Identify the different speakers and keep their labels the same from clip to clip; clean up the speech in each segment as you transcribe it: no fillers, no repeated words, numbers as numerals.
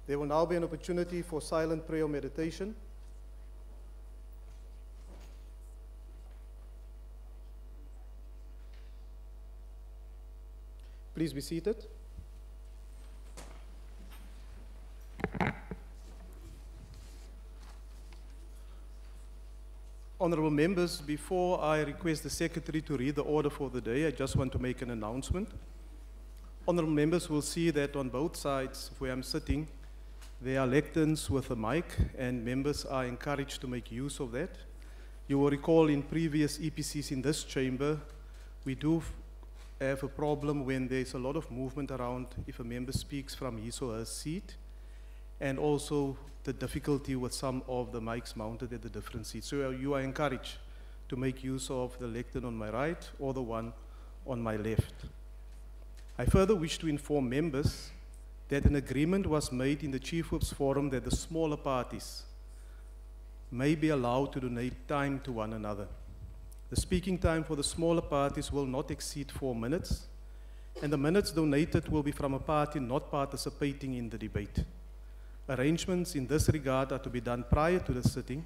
Speaker 1: There will now be an opportunity for silent prayer or meditation. Please be seated. Honorable members, before I request the Secretary to read the order for the day, I just want to make an announcement. Honorable members will see that on both sides of where I'm sitting, there are lecterns with a mic, and members are encouraged to make use of that. You will recall in previous EPCs in this chamber, we do have a problem when there's a lot of movement around if a member speaks from his or her seat, and also the difficulty with some of the mics mounted at the different seats. So you are encouraged to make use of the lectern on my right or the one on my left. I further wish to inform members that an agreement was made in the Chief Whip's Forum that the smaller parties may be allowed to donate time to one another. The speaking time for the smaller parties will not exceed 4 minutes, and the minutes donated will be from a party not participating in the debate. Arrangements in this regard are to be done prior to the sitting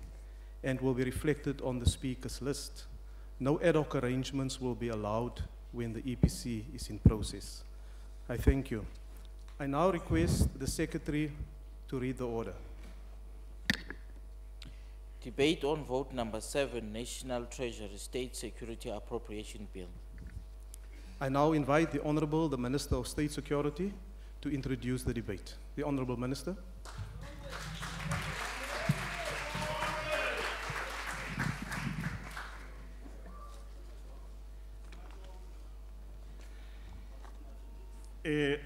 Speaker 1: and will be reflected on the speakers list. No ad hoc arrangements will be allowed when the EPC is in process. I thank you. I now request the Secretary to read the order.
Speaker 2: Debate on vote number 7, National Treasury State Security Appropriation Bill.
Speaker 1: I now invite the Honorable, the Minister of State Security, to introduce the debate. The Honorable Minister.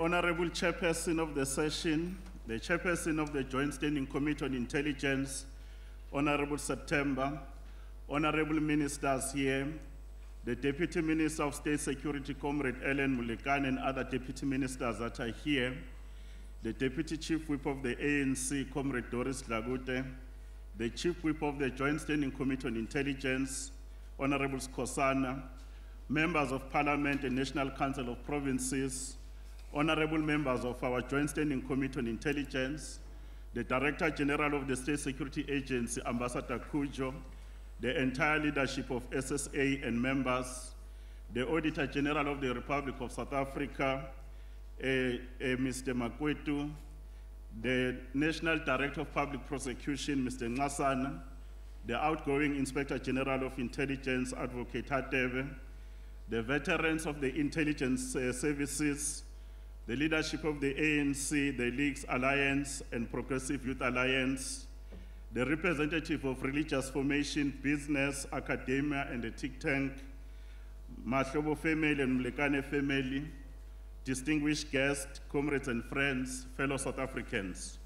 Speaker 3: Honorable Chairperson of the session, the Chairperson of the Joint Standing Committee on Intelligence, Honorable September, Honorable Ministers here, the Deputy Minister of State Security, Comrade Ellen Mulekan, and other Deputy Ministers that are here, the Deputy Chief Whip of the ANC, Comrade Doris Lagute, the Chief Whip of the Joint Standing Committee on Intelligence, Honorable Skosana, members of Parliament and National Council of Provinces, honorable members of our Joint Standing Committee on Intelligence, the Director General of the State Security Agency, Ambassador Kujo, the entire leadership of SSA and members, the Auditor General of the Republic of South Africa, Mr. Makwetu, the National Director of Public Prosecution, Mr. Ngasana, the outgoing Inspector General of Intelligence, Advocate Hatebe, the veterans of the intelligence services, the leadership of the ANC, the Leagues Alliance and Progressive Youth Alliance, the representative of religious formation, business, academia, and the think tank, Mahlobo family and Mlekane family, distinguished guests, comrades and friends, fellow South Africans.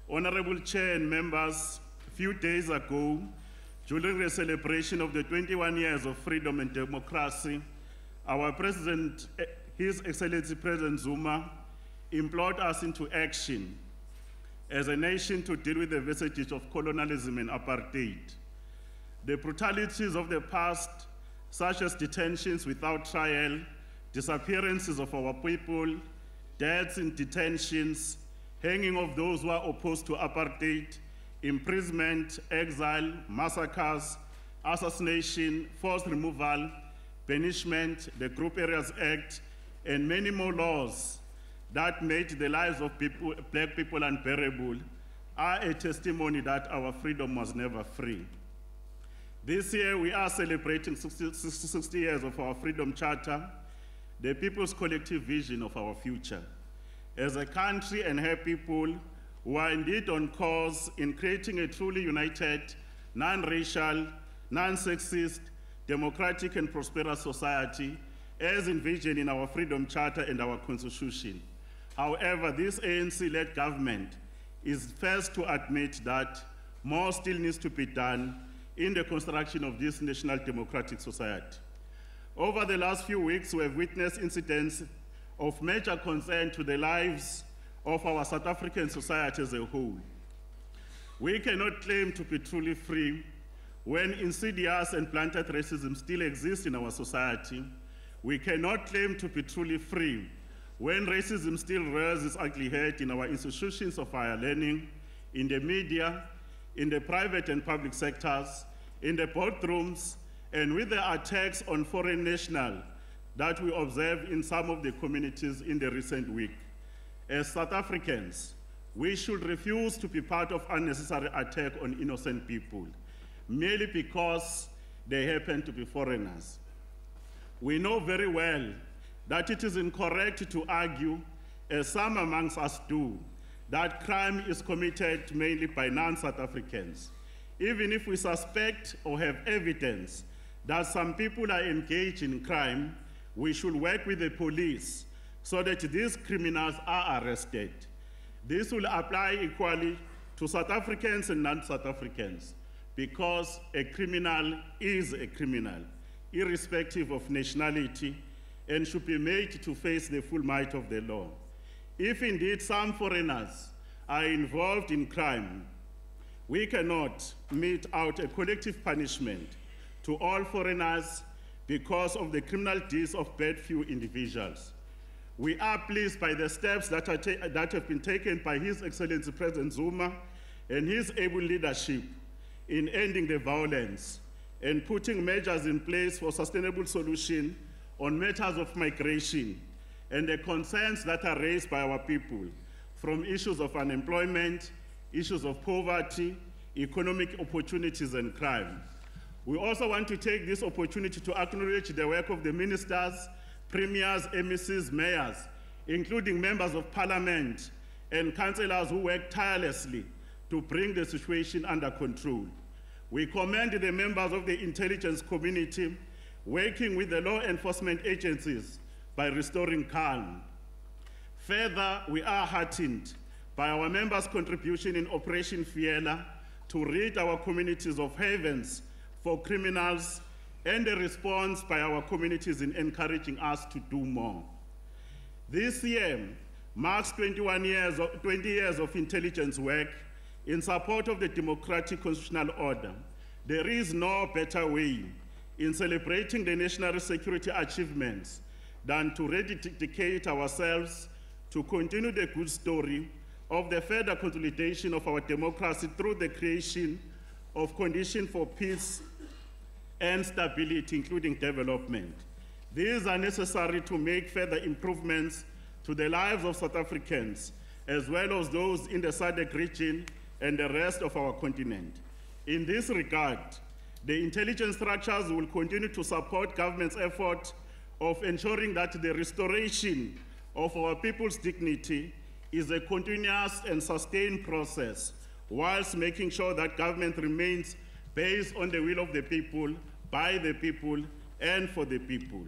Speaker 3: Honorable Chair and members, a few days ago, during the celebration of the 21 years of freedom and democracy, our President, His Excellency President Zuma, implored us into action as a nation to deal with the vestiges of colonialism and apartheid. The brutalities of the past, such as detentions without trial, disappearances of our people, deaths in detentions, hanging of those who are opposed to apartheid, imprisonment, exile, massacres, assassination, forced removal, banishment, the Group Areas Act, and many more laws that made the lives of people, black people unbearable, are a testimony that our freedom was never free. This year we are celebrating 60 years of our Freedom Charter, the people's collective vision of our future. As a country and her people, who are indeed on course in creating a truly united, non-racial, non-sexist, democratic and prosperous society as envisioned in our Freedom Charter and our Constitution. However, this ANC-led government is first to admit that more still needs to be done in the construction of this national democratic society. Over the last few weeks, we have witnessed incidents of major concern to the lives of our South African society as a whole. We cannot claim to be truly free when insidious and planted racism still exists in our society. We cannot claim to be truly free when racism still rears its ugly head in our institutions of higher learning, in the media, in the private and public sectors, in the boardrooms, and with the attacks on foreign nationals that we observed in some of the communities in the recent week. As South Africans, we should refuse to be part of unnecessary attack on innocent people, merely because they happen to be foreigners. We know very well that it is incorrect to argue, as some amongst us do, that crime is committed mainly by non-South Africans, even if we suspect or have evidence that some people are engaged in crime. We should work with the police so that these criminals are arrested. This will apply equally to South Africans and non-South Africans, because a criminal is a criminal, irrespective of nationality, and should be made to face the full might of the law. If indeed some foreigners are involved in crime, we cannot mete out a collective punishment to all foreigners because of the criminal deeds of bad few individuals. We are pleased by the steps that have been taken by His Excellency President Zuma and his able leadership in ending the violence and putting measures in place for sustainable solution on matters of migration and the concerns that are raised by our people, from issues of unemployment, issues of poverty, economic opportunities, and crime. We also want to take this opportunity to acknowledge the work of the ministers, premiers, MECs, mayors, including members of parliament and councillors who work tirelessly to bring the situation under control. We commend the members of the intelligence community working with the law enforcement agencies by restoring calm. Further, we are heartened by our members' contribution in Operation Fiela to rid our communities of havens for criminals, and the response by our communities in encouraging us to do more. This year marks 20 years of intelligence work in support of the democratic constitutional order. There is no better way in celebrating the national security achievements than to rededicate ourselves to continue the good story of the further consolidation of our democracy through the creation of conditions for peace and stability, including development. These are necessary to make further improvements to the lives of South Africans, as well as those in the SADC region and the rest of our continent. In this regard, the intelligence structures will continue to support government's effort of ensuring that the restoration of our people's dignity is a continuous and sustained process, whilst making sure that government remains based on the will of the people, by the people, and for the people.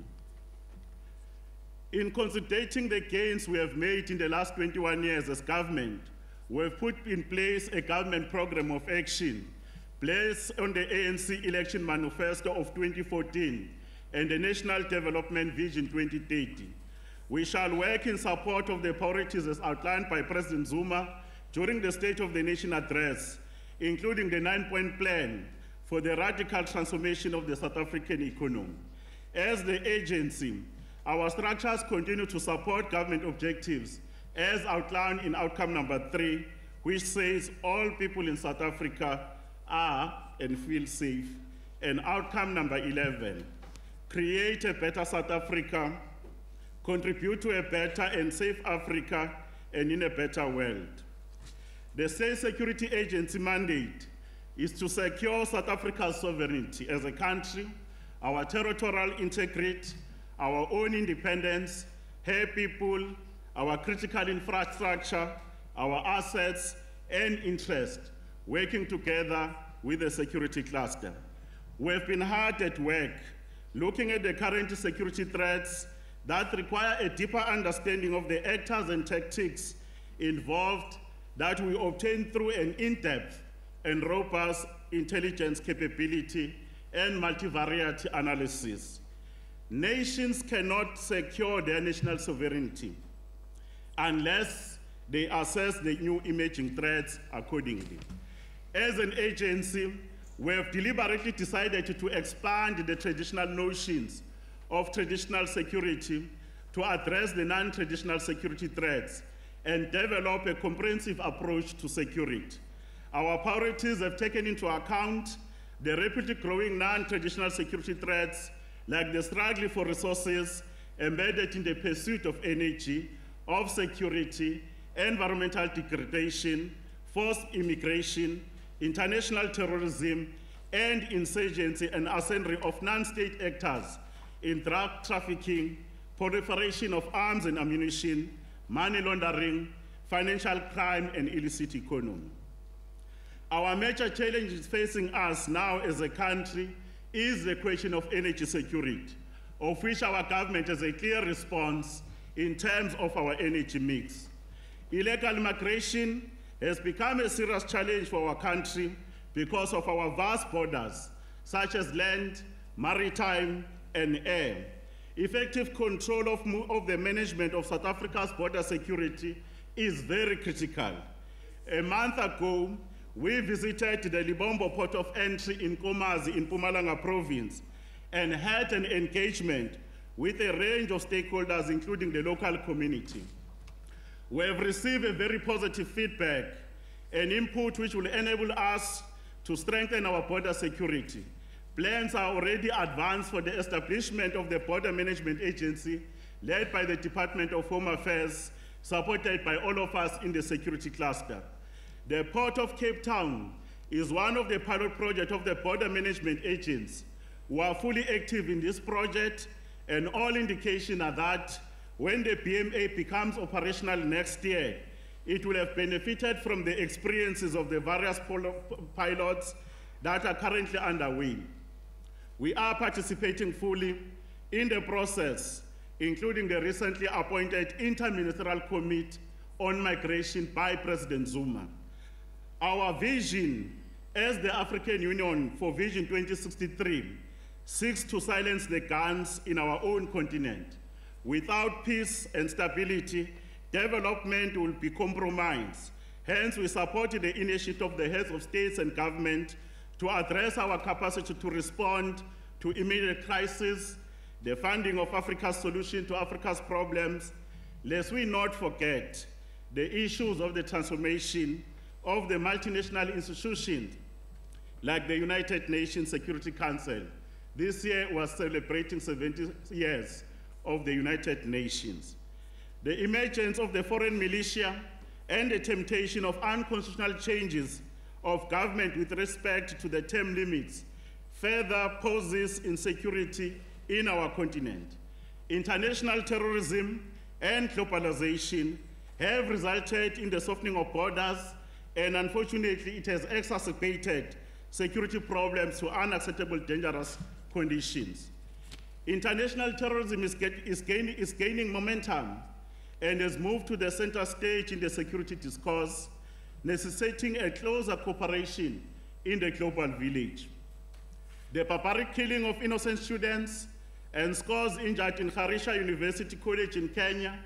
Speaker 3: In consolidating the gains we have made in the last 21 years as government, we have put in place a government program of action based on the ANC election manifesto of 2014 and the National Development Vision 2030. We shall work in support of the priorities as outlined by President Zuma during the State of the Nation address, including the 9-point plan for the radical transformation of the South African economy. As the agency, our structures continue to support government objectives as outlined in outcome number 3, which says all people in South Africa are and feel safe, and outcome number 11, create a better South Africa, contribute to a better and safe Africa, and in a better world. The State Security Agency mandate is to secure South Africa's sovereignty as a country, our territorial integrity, our own independence, her people, our critical infrastructure, our assets and interests, working together with the security cluster. We have been hard at work looking at the current security threats that require a deeper understanding of the actors and tactics involved that we obtain through an in-depth and robust intelligence capability and multivariate analysis. Nations cannot secure their national sovereignty unless they assess the new emerging threats accordingly. As an agency, we have deliberately decided to expand the traditional notions of traditional security to address the non-traditional security threats and develop a comprehensive approach to security. Our priorities have taken into account the rapidly growing non-traditional security threats like the struggle for resources embedded in the pursuit of energy, of security, environmental degradation, forced immigration, international terrorism, and insurgency and assembly of non-state actors in drug trafficking, proliferation of arms and ammunition, money laundering, financial crime, and illicit economy. Our major challenges facing us now as a country is the question of energy security, of which our government has a clear response in terms of our energy mix. Illegal migration has become a serious challenge for our country because of our vast borders, such as land, maritime, and air. Effective control of the management of South Africa's border security is very critical. A month ago, we visited the Libombo port of entry in Komazi in Mpumalanga province and had an engagement with a range of stakeholders, including the local community. We have received a very positive feedback and input which will enable us to strengthen our border security. Plans are already advanced for the establishment of the Border Management Agency led by the Department of Home Affairs, supported by all of us in the security cluster. The Port of Cape Town is one of the pilot projects of the Border Management Agents who are fully active in this project, and all indications are that when the BMA becomes operational next year, it will have benefited from the experiences of the various pilots that are currently underway. We are participating fully in the process, including the recently appointed Interministerial Committee on Migration by President Zuma. Our vision as the African Union for Vision 2063 seeks to silence the guns in our own continent. Without peace and stability, development will be compromised. Hence, we support the initiative of the heads of states and government to address our capacity to respond to immediate crises, the funding of Africa's solution to Africa's problems, lest we not forget the issues of the transformation of the multinational institutions like the United Nations Security Council. This year was celebrating 70 years of the United Nations. The emergence of the foreign militia and the temptation of unconstitutional changes of government with respect to the term limits further poses insecurity in our continent. International terrorism and globalization have resulted in the softening of borders, and unfortunately it has exacerbated security problems to unacceptable dangerous conditions. International terrorism is gaining momentum and has moved to the center stage in the security discourse, necessitating a closer cooperation in the global village. The barbaric killing of innocent students and scores injured in Harisha University College in Kenya,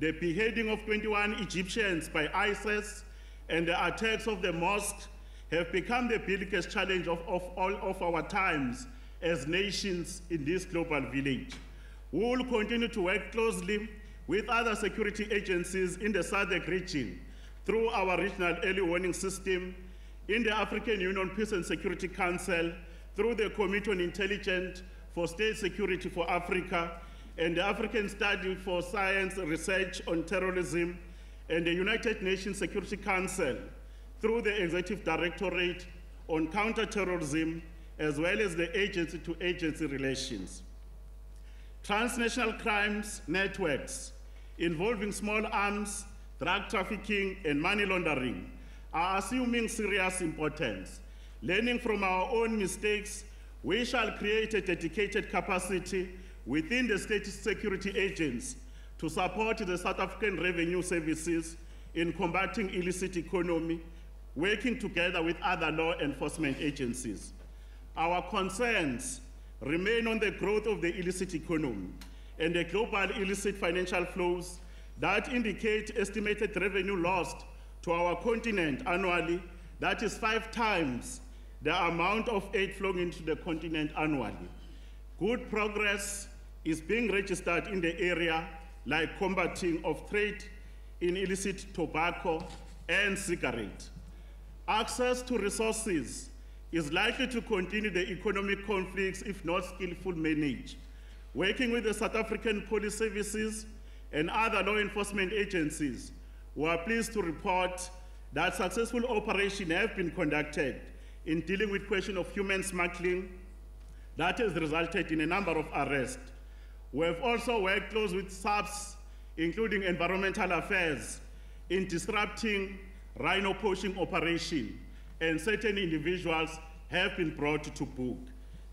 Speaker 3: the beheading of 21 Egyptians by ISIS, and the attacks of the mosque have become the biggest challenge of all of our times as nations in this global village. We will continue to work closely with other security agencies in the SADC region through our regional early warning system, in the African Union Peace and Security Council, through the Committee on Intelligence for State Security for Africa, and the African Study for Science Research on Terrorism, and the United Nations Security Council, through the Executive Directorate on Counterterrorism, as well as the agency-to-agency relations. Transnational crimes networks involving small arms, drug trafficking, and money laundering are assuming serious importance. Learning from our own mistakes, we shall create a dedicated capacity within the state security agents to support the South African Revenue Services in combating illicit economy, working together with other law enforcement agencies. Our concerns remain on the growth of the illicit economy and the global illicit financial flows that indicate estimated revenue lost to our continent annually that is 5 times the amount of aid flowing into the continent annually. Good progress is being registered in the area, like combating of trade in illicit tobacco and cigarette. Access to resources is likely to continue the economic conflicts if not skillfully managed. Working with the South African Police Services and other law enforcement agencies, we are pleased to report that successful operations have been conducted in dealing with question of human smuggling that has resulted in a number of arrests. We have also worked close with SAPS, including environmental affairs, in disrupting rhino poaching operation, and certain individuals have been brought to book.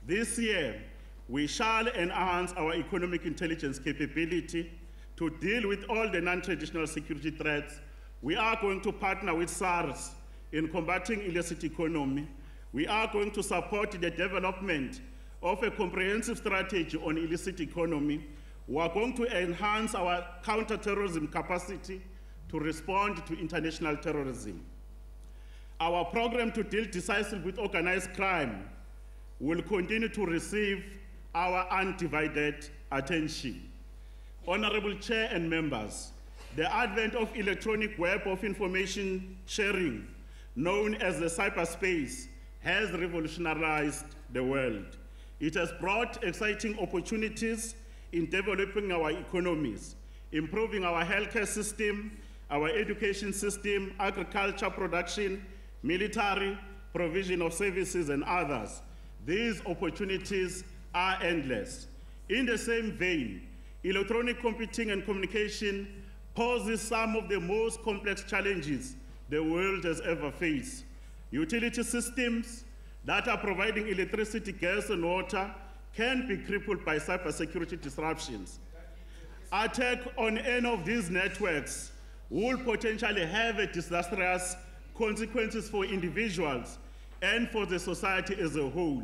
Speaker 3: This year, we shall enhance our economic intelligence capability to deal with all the non-traditional security threats. We are going to partner with SARS in combating illicit economy. We are going to support the development of a comprehensive strategy on illicit economy. We are going to enhance our counter-terrorism capacity to respond to international terrorism. Our program to deal decisively with organized crime will continue to receive our undivided attention. Honorable Chair and members, the advent of electronic web of information sharing, known as the cyberspace, has revolutionized the world. It has brought exciting opportunities in developing our economies, improving our healthcare system, our education system, agriculture production, military, provision of services, and others. These opportunities are endless. In the same vein, electronic computing and communication poses some of the most complex challenges the world has ever faced. Utility systems that are providing electricity, gas, and water can be crippled by cybersecurity disruptions. Attack on any of these networks will potentially have a disastrous consequences for individuals and for the society as a whole.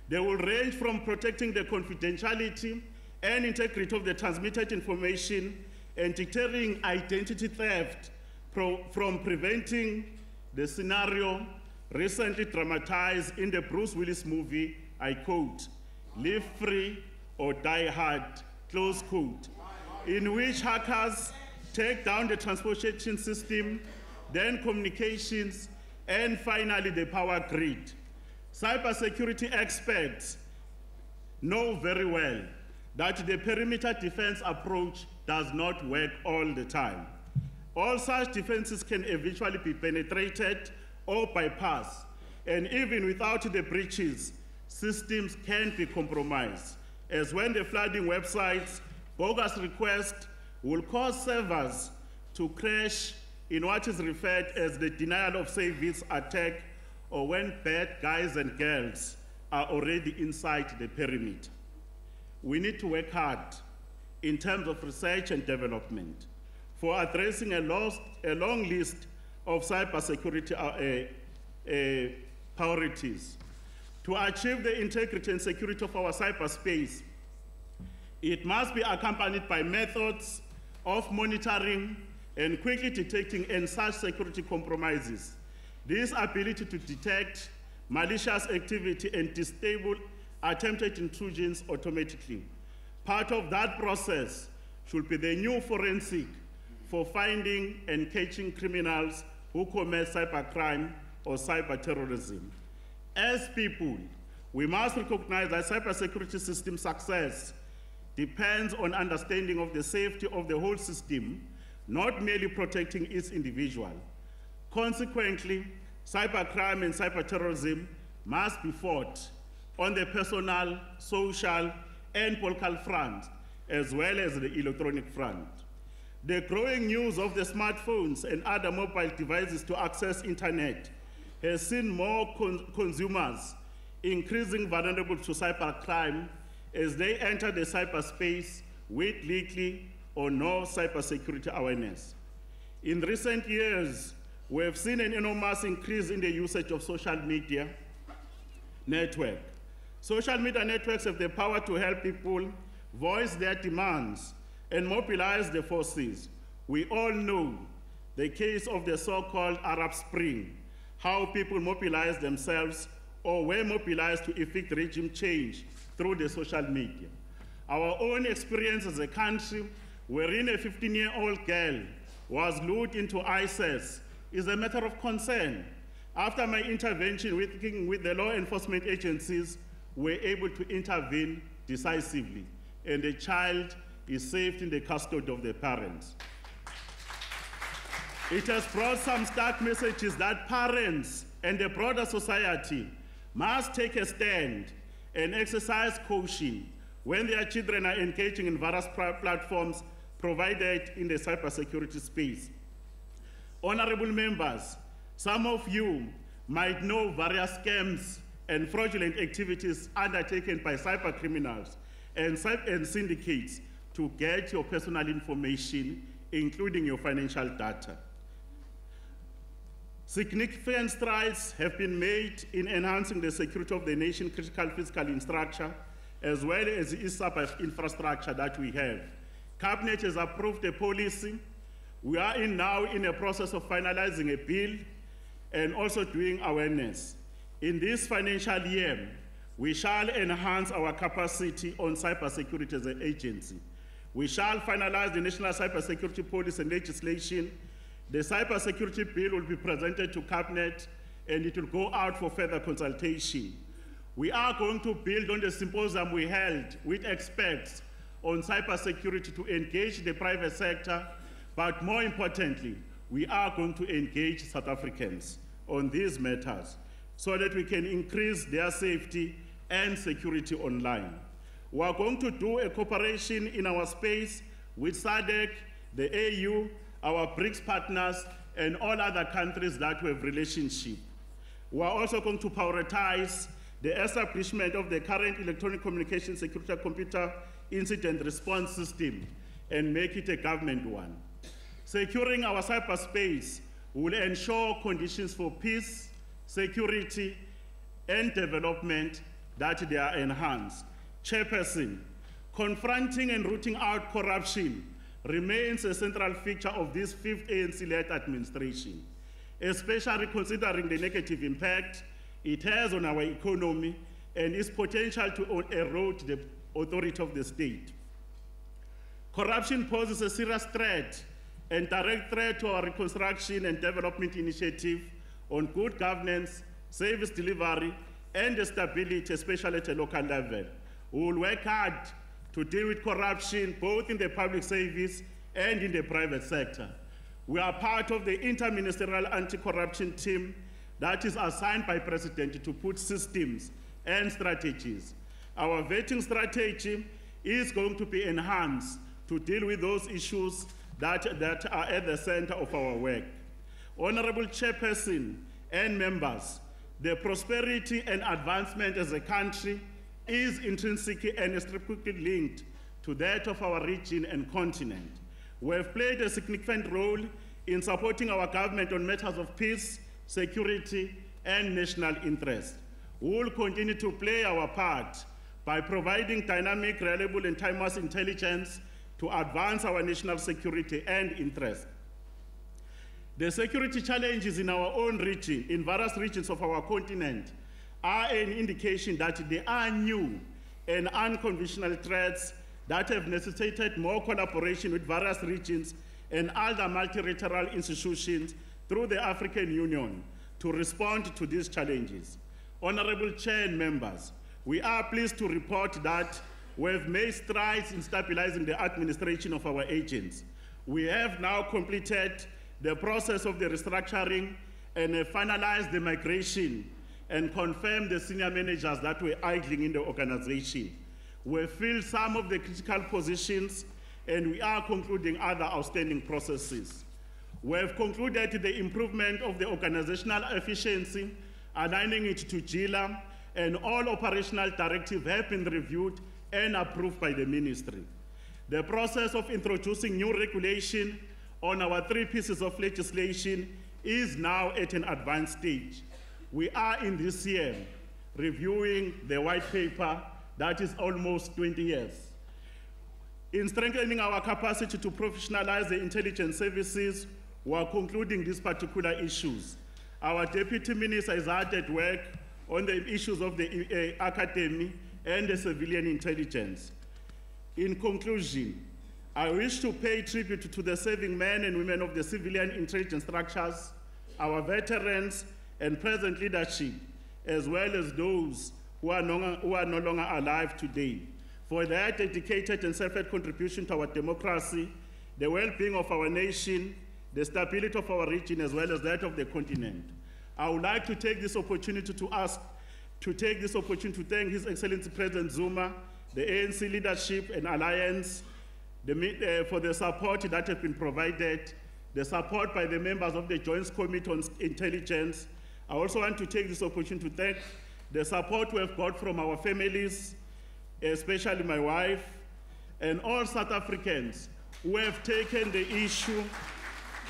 Speaker 3: They will range from protecting the confidentiality and integrity of the transmitted information and deterring identity theft from preventing the scenario recently dramatized in the Bruce Willis movie, I quote, "Live free or die hard," close quote, in which hackers take down the transportation system, then communications, and finally the power grid. Cybersecurity experts know very well that the perimeter defense approach does not work all the time. All such defenses can eventually be penetrated or bypassed, and even without the breaches, systems can be compromised, as when the flooding websites, bogus requests will cause servers to crash in what is referred as the denial of service attack, or when bad guys and girls are already inside the perimeter. We need to work hard in terms of research and development for addressing a long list of cybersecurity priorities. To achieve the integrity and security of our cyberspace, it must be accompanied by methods of monitoring and quickly detecting any such security compromises. This ability to detect malicious activity and disable attempted intrusions automatically. Part of that process should be the new forensic for finding and catching criminals who commit cybercrime or cyberterrorism. As people, we must recognize that cybersecurity system success depends on understanding of the safety of the whole system, not merely protecting its individual. Consequently, cybercrime and cyberterrorism must be fought on the personal, social, and political front, as well as the electronic front. The growing use of the smartphones and other mobile devices to access internet has seen more consumers increasingly vulnerable to cybercrime as they enter the cyberspace with little or no cybersecurity awareness. In recent years, we have seen an enormous increase in the usage of social media networks. Social media networks have the power to help people voice their demands and mobilize the forces. We all know the case of the so-called Arab Spring, how people mobilized themselves or were mobilized to effect regime change through the social media. Our own experience as a country wherein a 15-year-old girl was lured into ISIS, is a matter of concern. After my intervention with the law enforcement agencies, we were able to intervene decisively, and the child is safe in the custody of the parents. It has brought some stark messages that parents and the broader society must take a stand and exercise caution when their children are engaging in various platforms provided in the cybersecurity space. Honorable members, some of you might know various scams and fraudulent activities undertaken by cyber criminals and syndicates to get your personal information, including your financial data. Significant strides have been made in enhancing the security of the nation's critical physical infrastructure, as well as the cyber infrastructure that we have. Cabinet has approved a policy. We are now in a process of finalizing a bill and also doing awareness. In this financial year, we shall enhance our capacity on cybersecurity as an agency. We shall finalize the National Cybersecurity Policy and legislation. The cybersecurity bill will be presented to Cabinet and it will go out for further consultation. We are going to build on the symposium we held with experts on cybersecurity to engage the private sector, but more importantly, we are going to engage South Africans on these matters so that we can increase their safety and security online. We are going to do a cooperation in our space with SADC, the AU, our BRICS partners, and all other countries that we have relationship. We are also going to prioritize the establishment of the current electronic communication security computer incident response system and make it a government one. Securing our cyberspace will ensure conditions for peace, security, and development that they are enhanced. Chairperson, confronting and rooting out corruption remains a central feature of this 5th ANC-led administration, especially considering the negative impact it has on our economy and its potential to erode the authority of the state. Corruption poses a serious threat and direct threat to our reconstruction and development initiative on good governance, service delivery, and stability, especially at a local level. We will work hard to deal with corruption both in the public service and in the private sector. We are part of the interministerial anti-corruption team that is assigned by President to put systems and strategies. Our vetting strategy is going to be enhanced to deal with those issues that are at the center of our work. Honorable Chairperson and members, the prosperity and advancement as a country is intrinsically and strictly linked to that of our region and continent. We have played a significant role in supporting our government on matters of peace, security, and national interest. We will continue to play our part by providing dynamic, reliable, and timeless intelligence to advance our national security and interest. The security challenges in our own region, in various regions of our continent, are an indication that there are new and unconventional threats that have necessitated more collaboration with various regions and other multilateral institutions through the African Union to respond to these challenges. Honorable Chair and members, we are pleased to report that we have made strides in stabilizing the administration of our agents. We have now completed the process of the restructuring and have finalized the migration and confirmed the senior managers that were idling in the organization. We filled some of the critical positions and we are concluding other outstanding processes. We have concluded the improvement of the organizational efficiency, aligning it to GILA, and all operational directives have been reviewed and approved by the ministry. The process of introducing new regulation on our 3 pieces of legislation is now at an advanced stage. We are in this year reviewing the white paper that is almost 20 years. In strengthening our capacity to professionalize the intelligence services, we are concluding these particular issues. Our Deputy Minister is hard at work on the issues of the academy and the civilian intelligence. In conclusion, I wish to pay tribute to the serving men and women of the civilian intelligence structures, our veterans and present leadership, as well as those who are no longer alive today, for their dedicated and selfless contribution to our democracy, the well-being of our nation, the stability of our region, as well as that of the continent. I would like to take this opportunity to thank His Excellency President Zuma, the ANC leadership and alliance, for the support that has been provided, the support by the members of the Joint Committee on Intelligence. I also want to take this opportunity to thank the support we have got from our families, especially my wife, and all South Africans who have taken the issue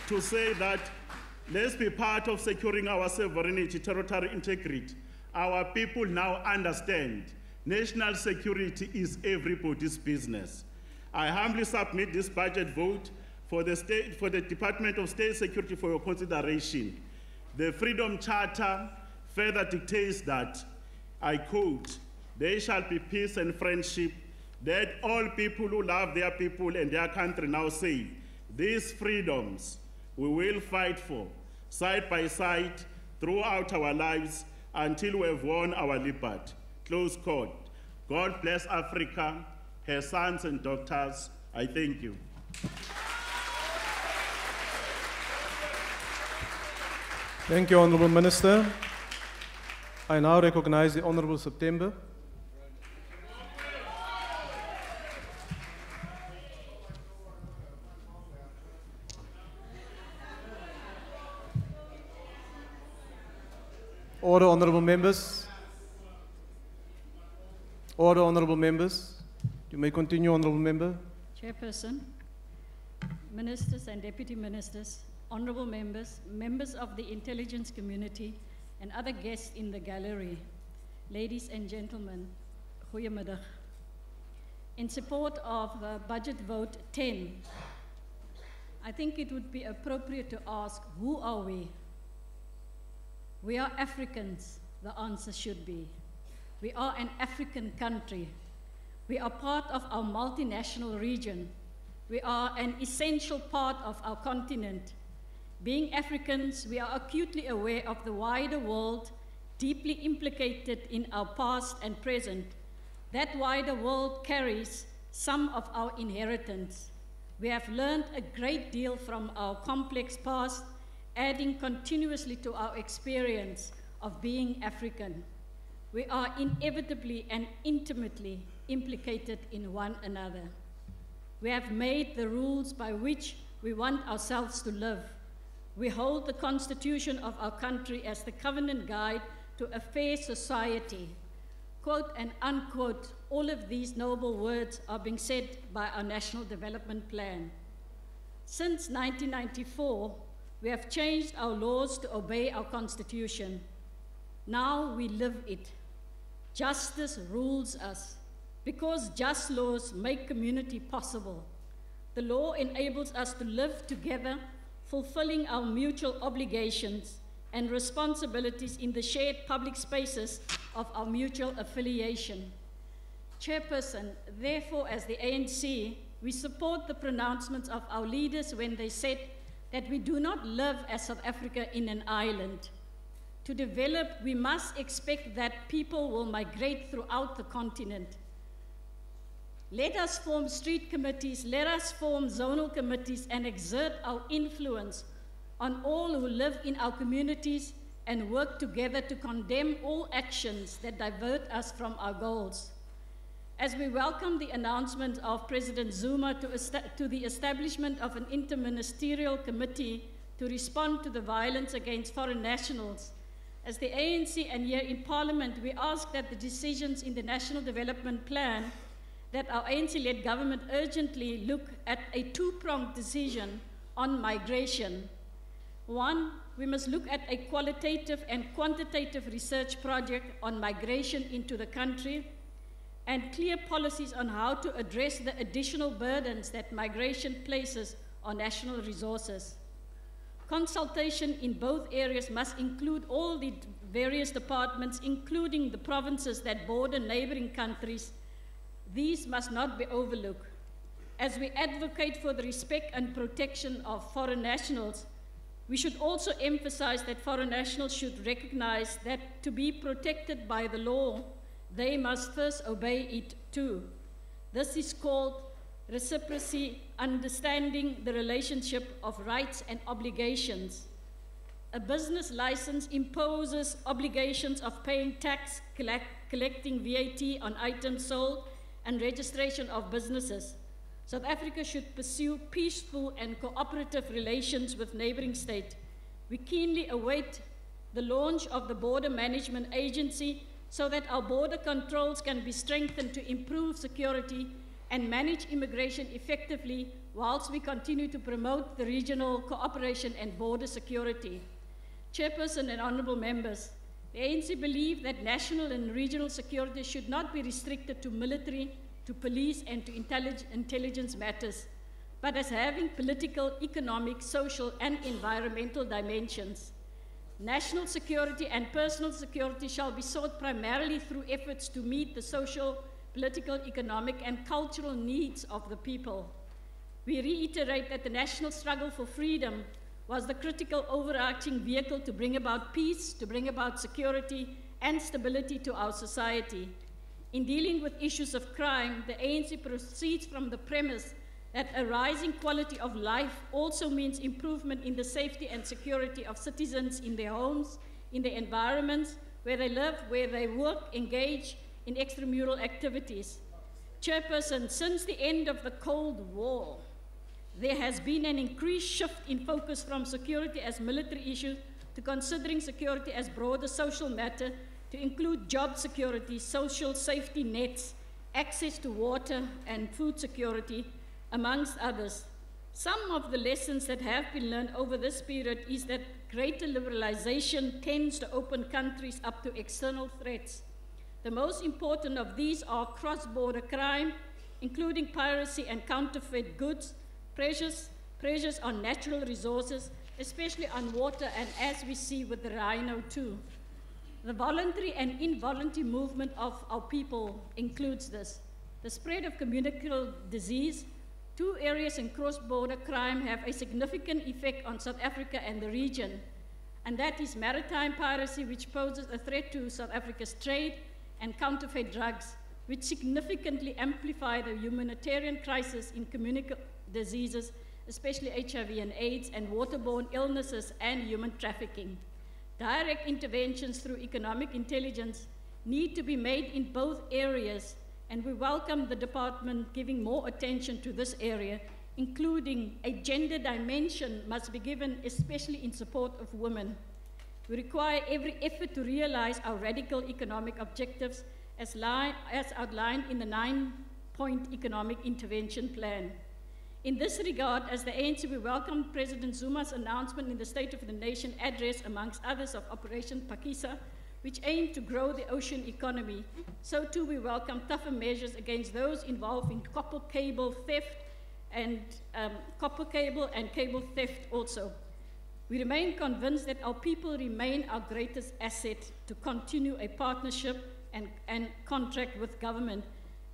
Speaker 3: to say that let's be part of securing our sovereignty, territorial integrity. Our people now understand national security is everybody's business. I humbly submit this budget vote for the Department of State Security for your consideration. The Freedom Charter further dictates that, I quote, "There shall be peace and friendship, that all people who love their people and their country now say, these freedoms we will fight for, side by side, throughout our lives, until we have won our liberty." Close quote. God bless Africa, her sons and daughters. I thank you.
Speaker 1: Thank you, Honourable Minister. I now recognize the Honourable September. Order, Honourable Members. Order, Honourable Members. You may continue, Honourable Member.
Speaker 4: Chairperson, Ministers and Deputy Ministers, Honourable Members, members of the intelligence community, and other guests in the gallery, ladies and gentlemen, goeiemiddag. In support of Budget Vote 10, I think it would be appropriate to ask, who are we? We are Africans, the answer should be. We are an African country. We are part of our multinational region. We are an essential part of our continent. Being Africans, we are acutely aware of the wider world, deeply implicated in our past and present. That wider world carries some of our inheritance. We have learned a great deal from our complex past, adding continuously to our experience of being African. We are inevitably and intimately implicated in one another. We have made the rules by which we want ourselves to live. We hold the constitution of our country as the covenant guide to a fair society. Quote and unquote, all of these noble words are being said by our National Development Plan. Since 1994, we have changed our laws to obey our constitution. Now we live it. Justice rules us. Because just laws make community possible. The law enables us to live together, fulfilling our mutual obligations and responsibilities in the shared public spaces of our mutual affiliation. Chairperson, therefore, as the ANC, we support the pronouncements of our leaders when they said that we do not live as South Africa in an island. To develop, we must expect that people will migrate throughout the continent. Let us form street committees, let us form zonal committees and exert our influence on all who live in our communities and work together to condemn all actions that divert us from our goals. As we welcome the announcement of President Zuma to the establishment of an interministerial committee to respond to the violence against foreign nationals, as the ANC and here in Parliament, we ask that the decisions in the National Development Plan that our ANC-led government urgently look at a two-pronged decision on migration. One, we must look at a qualitative and quantitative research project on migration into the country and clear policies on how to address the additional burdens that migration places on national resources. Consultation in both areas must include all the various departments, including the provinces that border neighboring countries. These must not be overlooked. as we advocate for the respect and protection of foreign nationals, we should also emphasize that foreign nationals should recognize that to be protected by the law, they must first obey it too. This is called reciprocity, understanding the relationship of rights and obligations. A business license imposes obligations of paying tax, collecting VAT on items sold, and registration of businesses. South Africa should pursue peaceful and cooperative relations with neighboring states. We keenly await the launch of the Border Management Agency so that our border controls can be strengthened to improve security and manage immigration effectively whilst we continue to promote the regional cooperation and border security. Chairperson and honourable members, the ANC believe that national and regional security should not be restricted to military, to police, and to intelligence matters, but as having political, economic, social, and environmental dimensions. National security and personal security shall be sought primarily through efforts to meet the social, political, economic, and cultural needs of the people. We reiterate that the national struggle for freedom was the critical overarching vehicle to bring about peace, to bring about security and stability to our society. In dealing with issues of crime, the ANC proceeds from the premise that a rising quality of life also means improvement in the safety and security of citizens in their homes, in their environments, where they live, where they work, engage in extramural activities. Chairperson, since the end of the Cold War, there has been an increased shift in focus from security as military issue to considering security as broader social matter to include job security, social safety nets, access to water and food security, amongst others. Some of the lessons that have been learned over this period is that greater liberalization tends to open countries up to external threats. The most important of these are cross-border crime, including piracy and counterfeit goods, pressures on natural resources, especially on water, and as we see with the rhino too. The voluntary and involuntary movement of our people includes this. The spread of communicable disease. Two areas in cross-border crime have a significant effect on South Africa and the region, and that is maritime piracy, which poses a threat to South Africa's trade, and counterfeit drugs, which significantly amplify the humanitarian crisis in communicable diseases, especially HIV and AIDS, and waterborne illnesses and human trafficking. Direct interventions through economic intelligence need to be made in both areas, and we welcome the department giving more attention to this area, including a gender dimension must be given, especially in support of women. We require every effort to realize our radical economic objectives as outlined in the 9-point economic intervention plan. In this regard, as the ANC, we welcome President Zuma's announcement in the State of the Nation address, amongst others, of Operation Pakisa, which aimed to grow the ocean economy. So too, we welcome tougher measures against those involved in copper cable theft and cable theft also. We remain convinced that our people remain our greatest asset to continue a partnership and contract with government.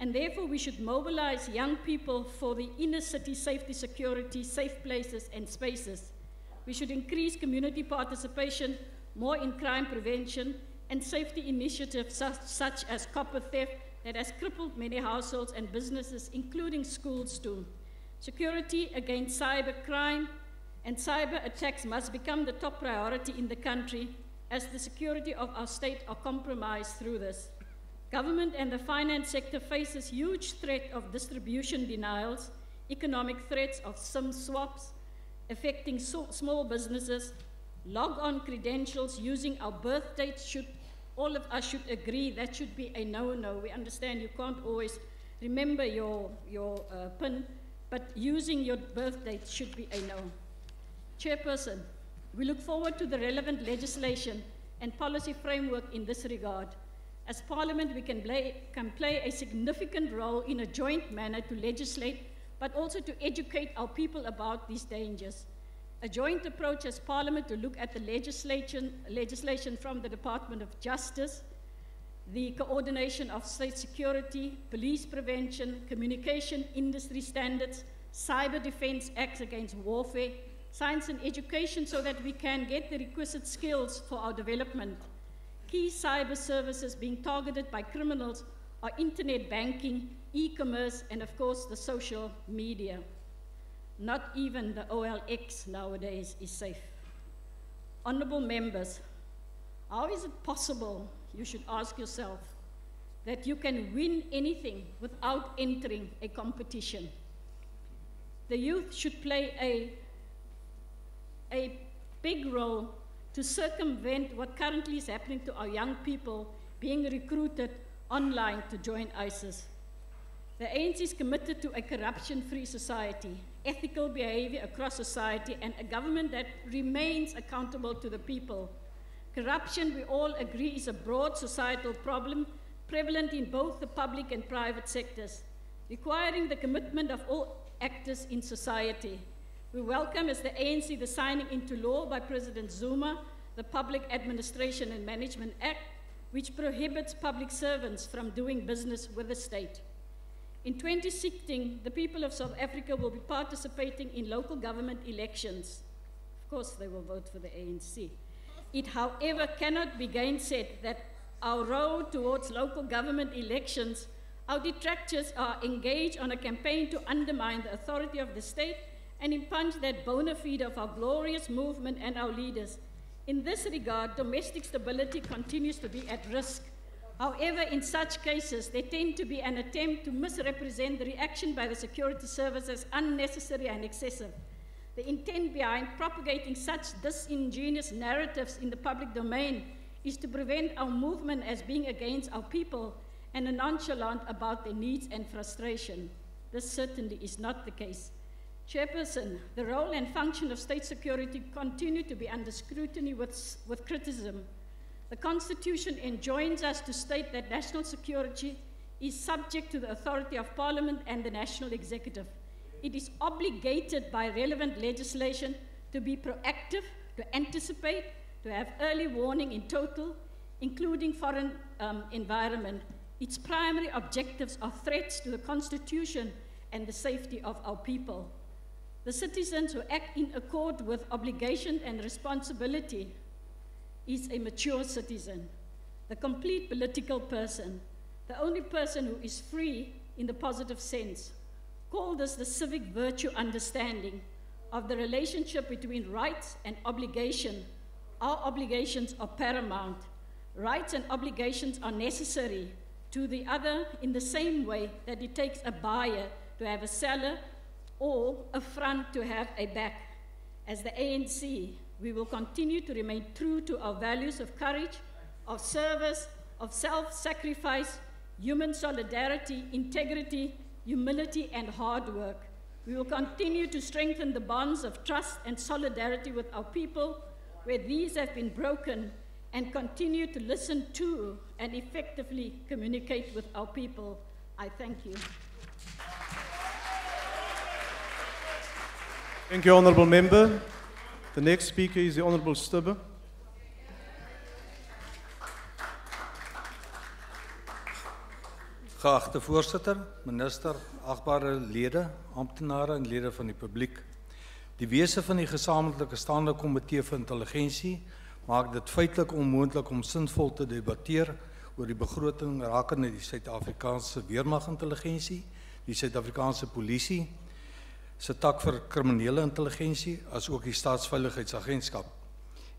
Speaker 4: And therefore, we should mobilize young people for the inner city safety, security, safe places, and spaces. We should increase community participation more in crime prevention and safety initiatives such as copper theft that has crippled many households and businesses, including schools too. Security against cyber crime and cyber attacks must become the top priority in the country, as the security of our state are compromised through this. Government and the finance sector faces huge threat of distribution denials, economic threats of SIM swaps, affecting small businesses, log-on credentials using our birth dates. All of us should agree that should be a no-no. We understand you can't always remember your PIN, but using your birth date should be a no. Chairperson, we look forward to the relevant legislation and policy framework in this regard. As Parliament, we can play a significant role in a joint manner to legislate, but also to educate our people about these dangers. A joint approach as Parliament to look at the legislation from the Department of Justice, the coordination of state security, police prevention, communication industry standards, cyber defense acts against warfare, science and education so that we can get the requisite skills for our development. Key cyber services being targeted by criminals are internet banking, e-commerce, and of course the social media. Not even the OLX nowadays is safe. Honorable members, how is it possible, you should ask yourself, that you can win anything without entering a competition? The youth should play a big role to circumvent what currently is happening to our young people being recruited online to join ISIS. The ANC is committed to a corruption-free society, ethical behavior across society, and a government that remains accountable to the people. Corruption, we all agree, is a broad societal problem prevalent in both the public and private sectors, requiring the commitment of all actors in society. We welcome as the ANC the signing into law by President Zuma, the Public Administration and Management Act, which prohibits public servants from doing business with the state. In 2016, the people of South Africa will be participating in local government elections. Of course, they will vote for the ANC. It, however, cannot be gainsaid that our road towards local government elections, our detractors are engaged on a campaign to undermine the authority of the state and impinge that bona fide of our glorious movement and our leaders. In this regard, domestic stability continues to be at risk. However, in such cases, there tend to be an attempt to misrepresent the reaction by the security service as unnecessary and excessive. The intent behind propagating such disingenuous narratives in the public domain is to prevent our movement as being against our people and are nonchalant about their needs and frustration. This certainly is not the case. Chairperson, the role and function of state security continue to be under scrutiny with criticism. The Constitution enjoins us to state that national security is subject to the authority of Parliament and the National Executive. It is obligated by relevant legislation to be proactive, to anticipate, to have early warning in total, including foreign environment. Its primary objectives are threats to the Constitution and the safety of our people. The citizens who act in accord with obligation and responsibility is a mature citizen, the complete political person, the only person who is free in the positive sense. Call this the civic virtue understanding of the relationship between rights and obligation. Our obligations are paramount. Rights and obligations are necessary to the other in the same way that it takes a buyer to have a seller or a front to have a back. As the ANC, we will continue to remain true to our values of courage, of service, of self-sacrifice, human solidarity, integrity, humility, and hard work. We will continue to strengthen the bonds of trust and solidarity with our people where these have been broken, and continue to listen to and effectively communicate with our people. I thank you.
Speaker 1: Thank you, Honourable Member. The next speaker is the Honourable Stubbe.
Speaker 5: Geachte voorsitter, minister, agbare lede, amptenare en lede van die publiek. Die wese van die gesamentlike staande komitee vir intelligensie maak dit feitelik onmoontlik om sinvol te debatteer oor die begroting rakende die Suid-Afrikaanse weermagintelligensie, die Suid-Afrikaanse polisie, se tak vir kriminele intelligensie, as ook die staatsveiligheidsagentskap.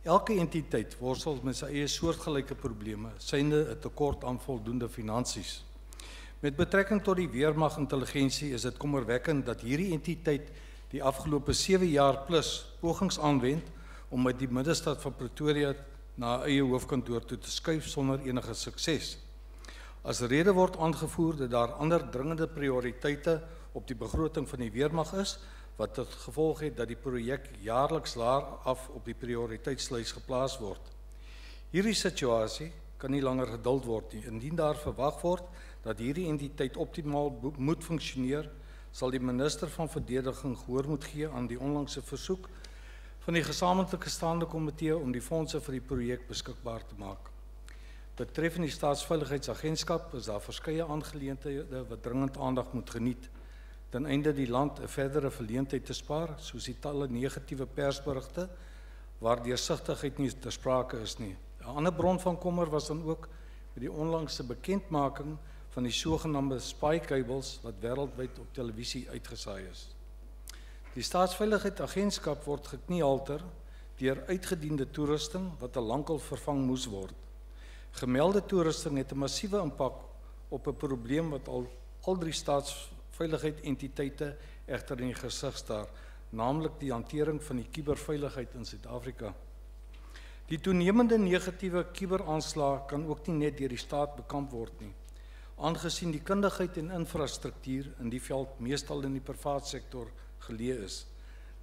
Speaker 5: Elke entiteit worstel met sy eie soortgelyke probleme, synde 'n tekort aan voldoende finansies. Met betrekking tot die weermagintelligensie is dit kommerwekkend dat hierdie entiteit die afgelope 7 jaar plus pogings aanwend om uit die middestad van Pretoria na eie hoofkantoor toe te skuif sonder enige sukses. As rede word aangevoer dat daar ander dringende prioriteite op die begroting van die weermag is, wat tot gevolg het dat die projek jaarliks laer af op die prioriteitslys geplaas word. Hierdie situasie kan nie langer geduld word nie. Indien daar verwag word dat hierdie entiteit optimaal moet funksioneer, sal die minister van verdediging gehoor moet gee aan die onlangse versoek van die gesamentlike staande komitee om die fondse vir die projek beskikbaar te maak. Betreffende die Staatsveiligheidsagentskap is daar verskeie aangeleenthede wat dringend aandag moet geniet, ten einde die land 'n verdere verleentheid te spaar, soos die talle negatiewe persberigte, waar deursigtigheid nie ter sprake is nie. 'n Ander bron van kommer was dan ook met die onlangse bekendmaking van die sogenaamde spy cables wat wêreldwyd op televisie uitgesaai is. Die Staatsveiligheidsagentskap word gekniehalter deur uitgediende toerusting wat al lankal vervang moes word. Gemelde toerusting het 'n massiewe impak op 'n probleem wat al drie staatsveiligheidsentiteite egter in die gesig staar, naamlik die hantering van die kuberveiligheid in Suid-Afrika. Die toenemende negatiewe kuberaanslae kan ook nie net deur die staat bekamp word nie, aangesien die kundigheid en infrastruktuur in die veld meestal in die privaat sektor geleë is.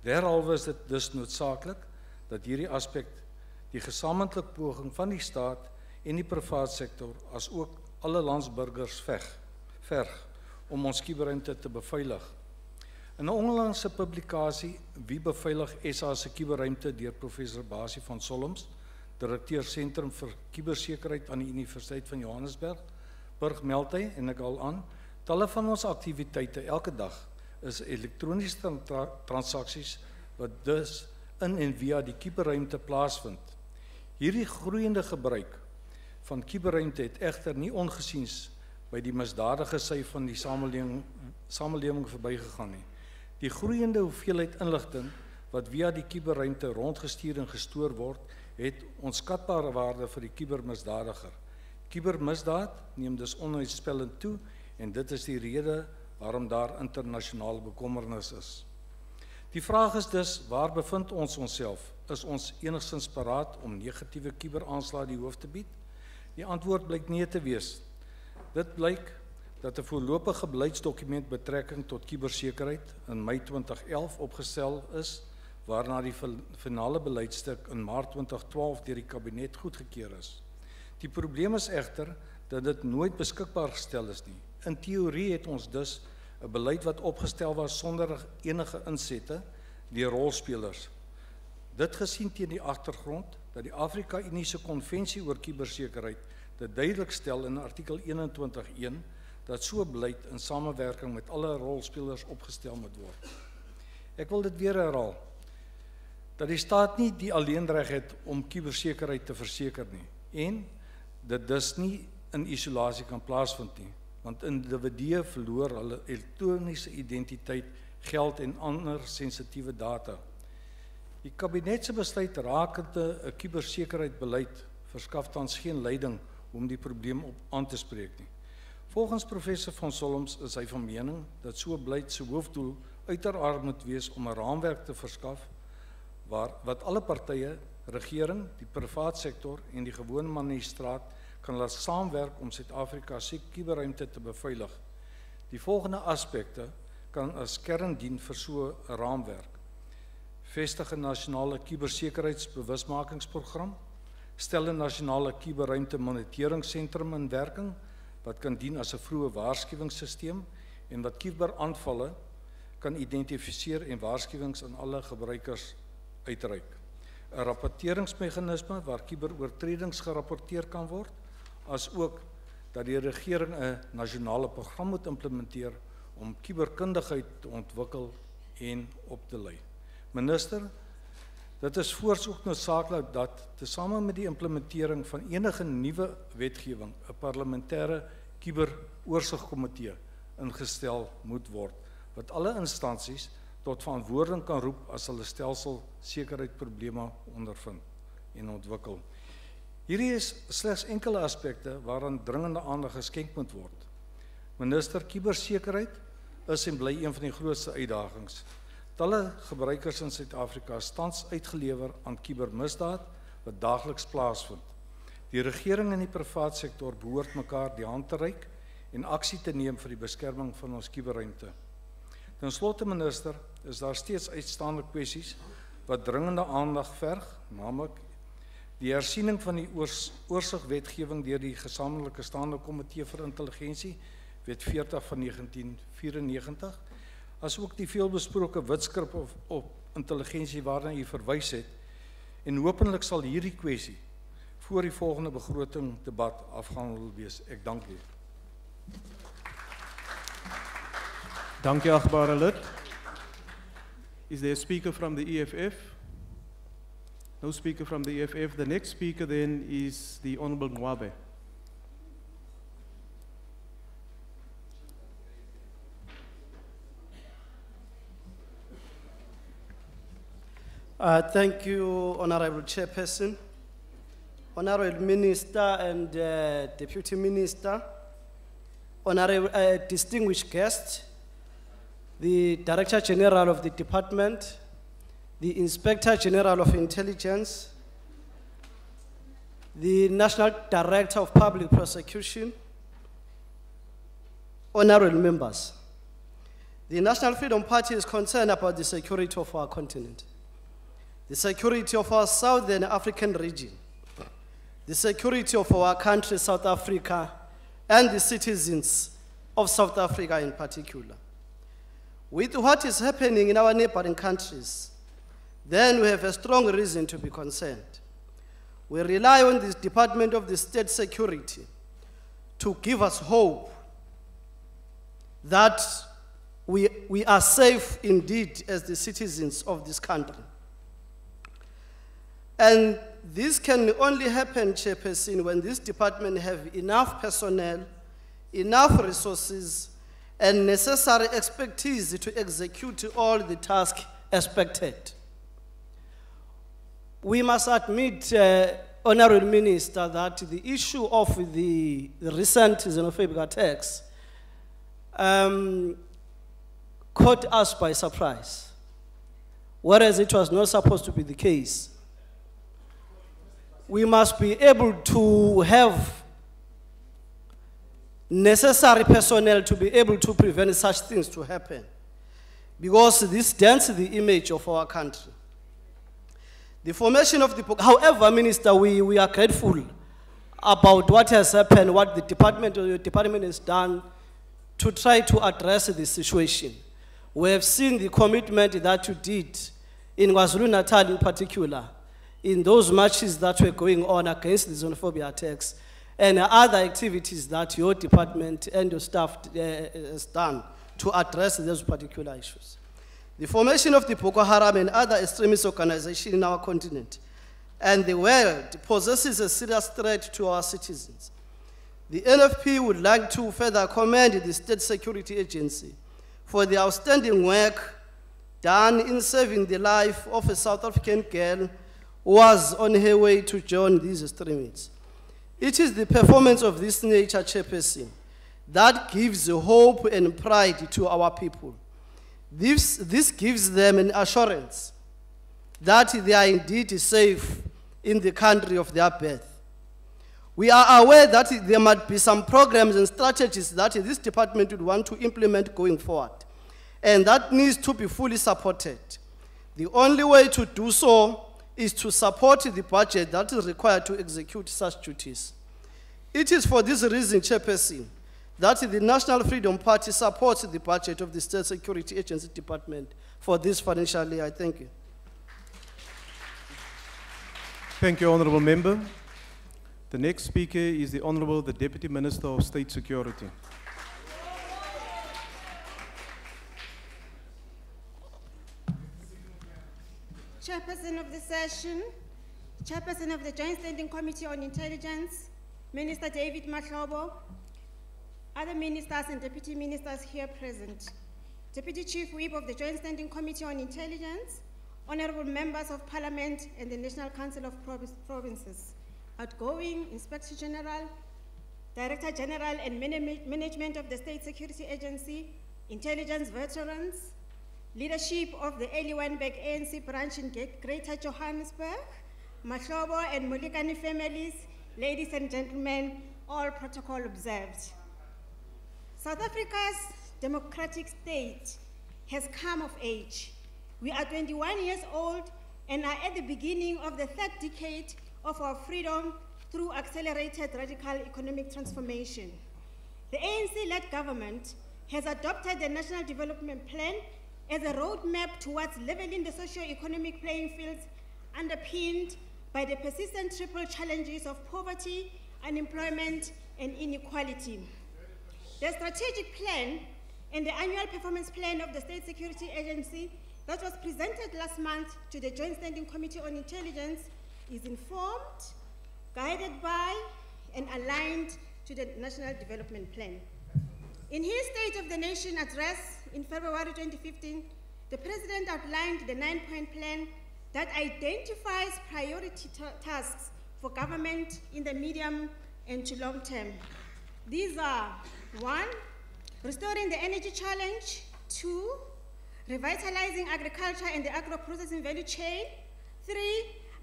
Speaker 5: Derhalwe is dit dus noodsaaklik dat hierdie aspek die gesamentlike poging van die staat en die privaat sektor as ook alle landsburgers verg om ons kuberruimte te beveilig. In 'n onlangse publikasie Wie beveilig SA se kuberruimte deur professor Basie van Solms, direkteur Sentrum vir Kubersekerheid aan die Universiteit van Johannesburg, meld hy, en ek haal aan, talle van ons aktiwiteite elke dag is elektroniese transaksies wat dus in en via die kuberruimte plaasvind. Hierdie groeiende gebruik van kuberruimte het egter nie ongesiens by die misdadige sy van die samelewing verbygegaan nie. Die groeiende hoeveelheid inligting wat via die kuberruimte rondgestuur en gestoor word, het onskatbare waarde vir die kubermisdadiger. Kubermisdaad neem dus onuitspellend toe en dit is die rede waarom daar internasionale bekommernis is. Die vraag is dus, waar bevind ons onsself? Is ons enigstens paraat om negatiewe kuberaanslae die hoof te bied? Die antwoord blyk nee te wees. Dit blyk dat 'n voorlopige beleidsdokument betrekking tot kubersekerheid in Mei 2011 opgestel is, waarna die finale beleidstuk in Maart 2012 deur die kabinet goedgekeur is. Die probleem is egter dat dit nooit beskikbaar gestel is nie. In teorie het ons dus 'n beleid wat opgestel was sonder enige insette deur rolspelers. Dit gesien teen die agtergrond dat die Afrika-Unie se konvensie oor kubersekerheid dit duidelik stel in artikel 21.1 dat so beleid in samewerking met alle rolspelers opgestel moet word. Ek wil dit weer herhaal, dat die staat nie die alleenreg het om kubersekerheid te verseker nie en dit dus nie in isolasie kan plaasvind nie, want individue verloor hulle elektroniese identiteit, geld en ander sensitiewe data. Die kabinet se besluit rakende 'n kubersekerheidsbeleid verskaf tans geen leiding om die probleem op aan te spreek nie. Volgens professor van Solms is hy van mening dat so 'n beleid se hoofdoel uiteraard moet wees om 'n raamwerk te verskaf wat alle partye, regering, die privaat sektor en die gewone man in die straat kan laat saamwerk om Suid-Afrika se kuberruimte te beveilig. Die volgende aspekte kan as kern dien vir so 'n raamwerk: vestig 'n nasionale kubersekerheidsbewusmakingsprogram, stel 'n nasionale kuberruimte monitoringssentrum in werking wat kan dien as 'n vroeë waarskuwingsstelsel en wat kuberaanvalle kan identifiseer en waarskuwings aan alle gebruikers uitreik. 'n Rapporteringsmeganisme waar kuberoortredings gerapporteer kan word, as ook dat die regering 'n nasionale program moet implementeer om kuberkundigheid te ontwikkel en op te lei. Minister, dit is voorts ook noodsaaklik dat tesame met die implementering van enige nuwe wetgewing 'n parlementêre kuberoorsigkomitee ingestel moet word, wat alle instansies tot verantwoording kan roep as hulle stelsel sekuriteitsprobleme ondervind en ontwikkel. Hierdie is slegs enkele aspekte waaraan dringende aandag geskenk moet word. Minister, kubersekerheid is en bly een van die grootste uitdagings. Talle gebruikers in Suid-Afrika is tans uitgelewer aan kubermisdaad wat daagliks plaasvind. Die regering en die privaat sektor behoort mekaar die hand te reik en aksie te neem vir die beskerming van ons kuberruimte. Ten slotte, minister, is daar steeds uitstaande kwessies wat dringende aandag verg, naamlik die hersiening van die oorsigwetgewing deur die gesamentlike staande komitee vir intelligensie, wet 40 van 1994, as ook die veelbesproke wetskrip op intelligensie waarna u verwys het, en hopelik sal hierdie kwessie voor die volgende begroting debat afgehandel wees. Ek dank u.
Speaker 1: Dank u, achtbare lid. Is there a speaker from the EFF? No speaker from the EFF. The next speaker then is the Honorable Mwabe.
Speaker 6: Thank you, Honorable Chairperson, Honorable Minister and Deputy Minister, Honorable distinguished guests, the Director General of the Department, the Inspector General of Intelligence, the National Director of Public Prosecution, honorable members. The National Freedom Party is concerned about the security of our continent, the security of our Southern African region, the security of our country, South Africa, and the citizens of South Africa in particular. With what is happening in our neighboring countries, then we have a strong reason to be concerned. We rely on this Department of the State Security to give us hope that we are safe indeed as the citizens of this country. And this can only happen, Chairperson, when this department have enough personnel, enough resources, and necessary expertise to execute all the tasks expected. We must admit, Honorable Minister, that the issue of the recent xenophobic attacks caught us by surprise, whereas it was not supposed to be the case. We must be able to have necessary personnel to be able to prevent such things to happen, because this dents the image of our country. The formation of the, however, Minister, we are grateful about what has happened, what the department has done to try to address this situation. We have seen the commitment that you did in KwaZulu-Natal in particular, in those marches that were going on against the xenophobia attacks, and other activities that your department and your staff has done to address those particular issues. The formation of the Boko Haram and other extremist organizations in our continent and the world poses a serious threat to our citizens. The NFP would like to further commend the State Security Agency for the outstanding work done in saving the life of a South African girl who was on her way to join these extremists. It is the performance of this nature, Chairperson, that gives hope and pride to our people. This gives them an assurance that they are indeed safe in the country of their birth. We are aware that there might be some programs and strategies that this department would want to implement going forward, and that needs to be fully supported. The only way to do so is to support the budget that is required to execute such duties. It is for this reason, Chairperson, that the National Freedom Party supports the budget of the State Security Agency Department for this financial year. I thank you.
Speaker 1: Thank you, Honourable Member. The next speaker is the Honourable the Deputy Minister of State Security.
Speaker 7: Chairperson of the session, Chairperson of the Joint Standing Committee on Intelligence, Minister David Mahlobo, other ministers and deputy ministers here present, Deputy Chief Whip of the Joint Standing Committee on Intelligence, honorable members of Parliament and the National Council of Provinces, outgoing Inspector General, Director General and Management of the State Security Agency, intelligence veterans, leadership of the Eli Weinberg ANC branch in Greater Johannesburg, Mahlobo and Mulikani families, ladies and gentlemen, all protocol observed. South Africa's democratic state has come of age. We are 21 years old and are at the beginning of the third decade of our freedom through accelerated radical economic transformation. The ANC-led government has adopted the National Development Plan as a roadmap towards leveling the socio-economic playing fields underpinned by the persistent triple challenges of poverty, unemployment, and inequality. The strategic plan and the annual performance plan of the State Security Agency that was presented last month to the Joint Standing Committee on Intelligence is informed, guided by, and aligned to the National Development Plan. In his State of the Nation address in February 2015, the President outlined the 9-point plan that identifies priority tasks for government in the medium and to long term. These are 1, restoring the energy challenge; 2, revitalizing agriculture and the agro-processing value chain; 3,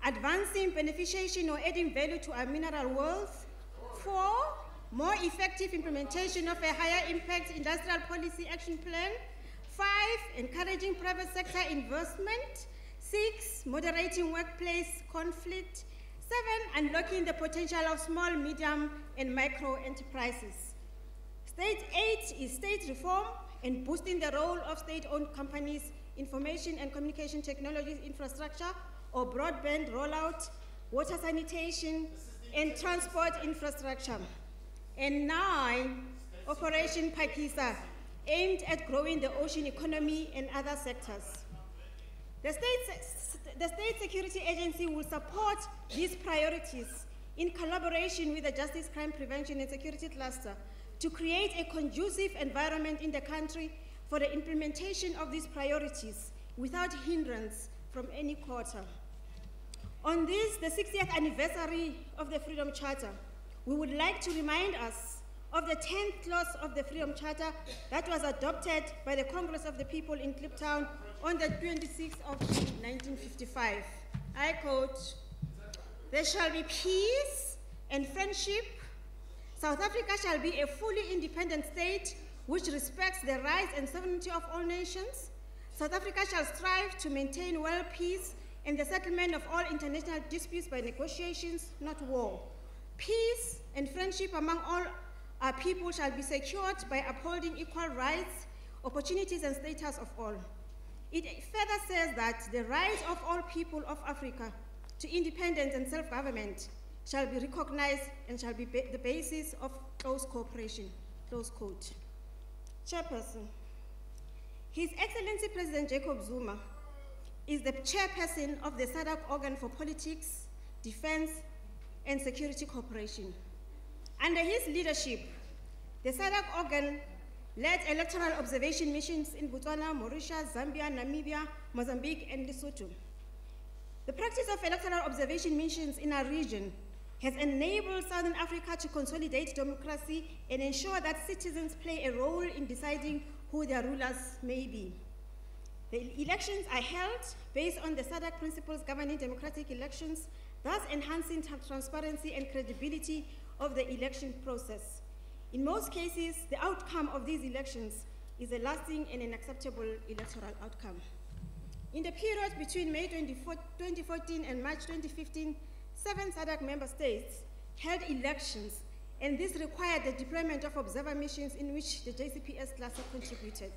Speaker 7: advancing beneficiation or adding value to our mineral wealth; 4, more effective implementation of a higher impact industrial policy action plan; 5, encouraging private sector investment; 6, moderating workplace conflict; 7, unlocking the potential of small, medium, and micro enterprises. Stage 8 is state reform and boosting the role of state-owned companies, information and communication technologies infrastructure, or broadband rollout, water sanitation, and transport infrastructure. And 9, Operation Pakisa, aimed at growing the ocean economy and other sectors. The State Security Agency will support these priorities in collaboration with the Justice, Crime Prevention and Security Cluster to create a conducive environment in the country for the implementation of these priorities without hindrance from any quarter. On this, the 60th anniversary of the Freedom Charter, we would like to remind us of the 10th clause of the Freedom Charter that was adopted by the Congress of the People in Kliptown on the 26th of June 1955. I quote, "There shall be peace and friendship. South Africa shall be a fully independent state which respects the rights and sovereignty of all nations. South Africa shall strive to maintain world peace and the settlement of all international disputes by negotiations, not war. Peace and friendship among all our people shall be secured by upholding equal rights, opportunities, and status of all." It further says that the right of all people of Africa to independence and self-government shall be recognized and shall be the basis of close cooperation, close quote. Chairperson, His Excellency President Jacob Zuma is the chairperson of the SADC Organ for Politics, Defense, and Security Cooperation. Under his leadership, the SADC organ led electoral observation missions in Botswana, Mauritius, Zambia, Namibia, Mozambique, and Lesotho. The practice of electoral observation missions in our region has enabled Southern Africa to consolidate democracy and ensure that citizens play a role in deciding who their rulers may be. The elections are held based on the SADC principles governing democratic elections, thus enhancing transparency and credibility of the election process. In most cases, the outcome of these elections is a lasting and an acceptable electoral outcome. In the period between May 2014 and March 2015, 7 SADC member states held elections, and this required the deployment of observer missions in which the JCPS cluster contributed.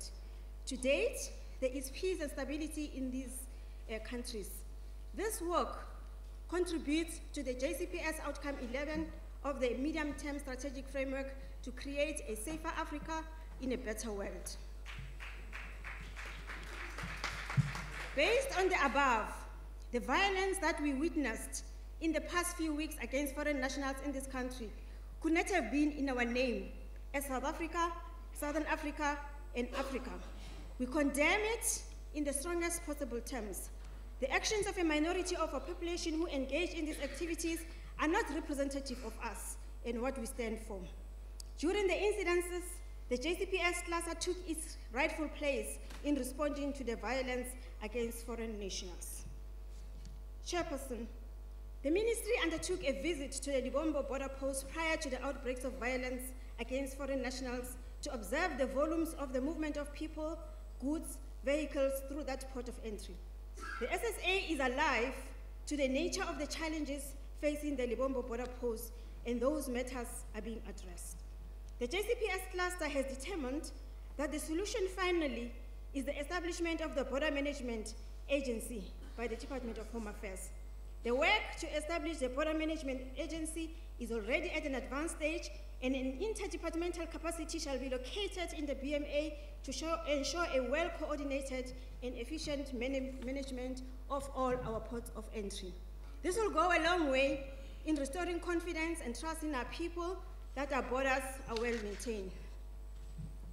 Speaker 7: To date, there is peace and stability in these countries. This work contributes to the JCPS Outcome 11 of the medium-term strategic framework to create a safer Africa in a better world. Based on the above, the violence that we witnessed in the past few weeks against foreign nationals in this country could not have been in our name as South Africa, Southern Africa, and Africa. We condemn it in the strongest possible terms. The actions of a minority of our population who engage in these activities are not representative of us and what we stand for. During the incidences, the JCPS cluster took its rightful place in responding to the violence against foreign nationals. Chairperson, the ministry undertook a visit to the Libombo border post prior to the outbreaks of violence against foreign nationals to observe the volumes of the movement of people, goods, vehicles through that port of entry. The SSA is alive to the nature of the challenges facing the Libombo border post, and those matters are being addressed. The JCPS cluster has determined that the solution finally is the establishment of the Border Management Agency by the Department of Home Affairs. The work to establish the Border Management Agency is already at an advanced stage, and an interdepartmental capacity shall be located in the BMA to ensure a well-coordinated and efficient management of all our ports of entry. This will go a long way in restoring confidence and trust in our people that our borders are well maintained.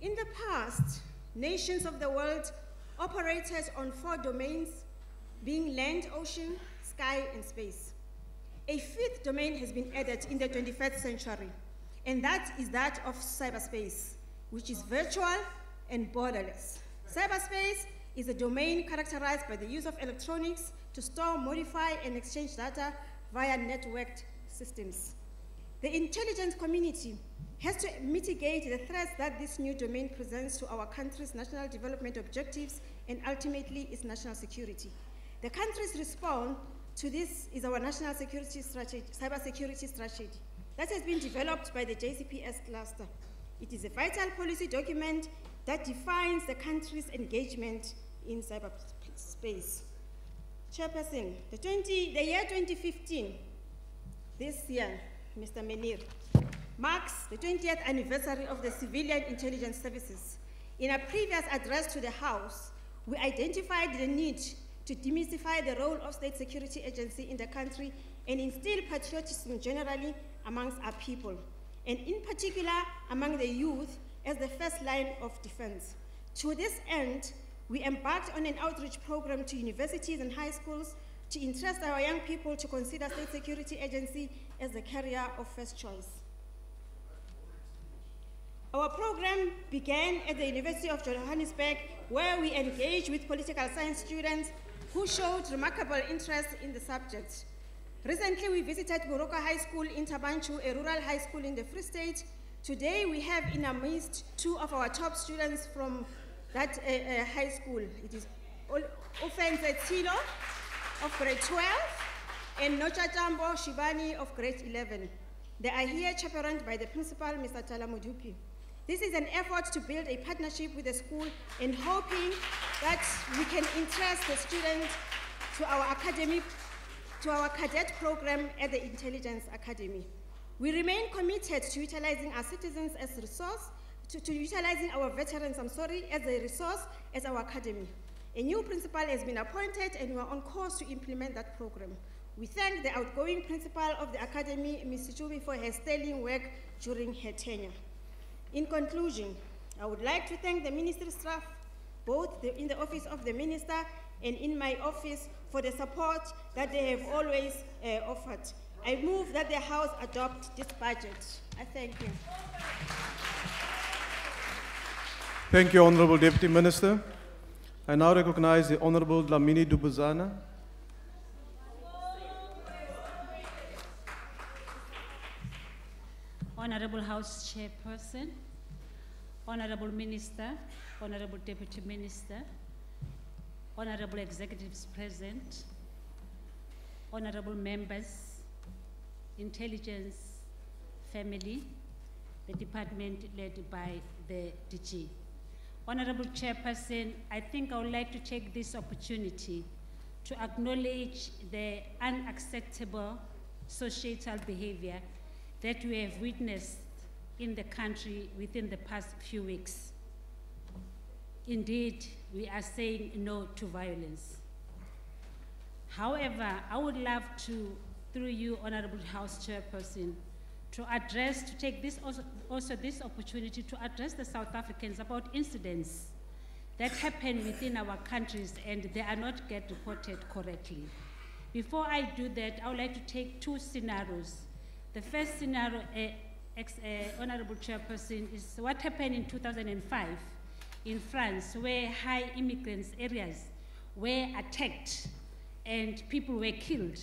Speaker 7: In the past, nations of the world operated on 4 domains, being land, ocean, sky, and space. A 5th domain has been added in the 21st century, and that is that of cyberspace, which is virtual and borderless. Cyberspace is a domain characterized by the use of electronics to store, modify, and exchange data via networked systems. The intelligence community has to mitigate the threats that this new domain presents to our country's national development objectives and ultimately its national security. The country's response to this is our national security strategy, cybersecurity strategy, that has been developed by the JCPS cluster. It is a vital policy document that defines the country's engagement in cyberspace. Chairperson, the year 2015, this year, Mr. Menir, marks the 20th anniversary of the Civilian Intelligence Services. In a previous address to the House, we identified the need to demystify the role of state security agency in the country and instill patriotism generally amongst our people, and in particular among the youth as the first line of defense. To this end, we embarked on an outreach program to universities and high schools to interest our young people to consider state security agency as the career of first choice. Our program began at the University of Johannesburg, where we engaged with political science students who showed remarkable interest in the subject. Recently, we visited Goroka High School in Tabanchu, a rural high school in the Free State. Today, we have in our midst 2 of our top students from that high school. It is Ofense Tilo of grade 12 and Nocha Tambo Shibani of grade 11. They are here chaperoned by the principal, Mr. Tala Mudupi. This is an effort to build a partnership with the school and hoping that we can interest the students to our academy, to our cadet program at the Intelligence Academy. We remain committed to utilizing our citizens as a resource, to utilizing our veterans, as a resource as our academy. A new principal has been appointed and we are on course to implement that program. We thank the outgoing principal of the academy, Ms. Chubi, for her sterling work during her tenure. In conclusion, I would like to thank the ministry staff, both in the office of the minister and in my office, for the support that they have always offered. I move that the House adopt this budget. I thank you.
Speaker 1: Thank you, Honorable Deputy Minister. I now recognize the Honorable Dlamini Dubuzana.
Speaker 8: Honorable House Chairperson, Honorable Minister, Honorable Deputy Minister, Honorable Executives present, Honorable Members, Intelligence, Family, the department led by the DG. Honorable Chairperson, I think I would like to take this opportunity to acknowledge the unacceptable societal behavior that we have witnessed in the country within the past few weeks. Indeed, we are saying no to violence. However, I would love to, through you, Honorable House Chairperson, to take this this opportunity to address the South Africans about incidents that happen within our countries and they are not get reported correctly. Before I do that, I would like to take 2 scenarios. The first scenario, Honorable Chairperson, is what happened in 2005 in France, where high immigrants areas were attacked and people were killed.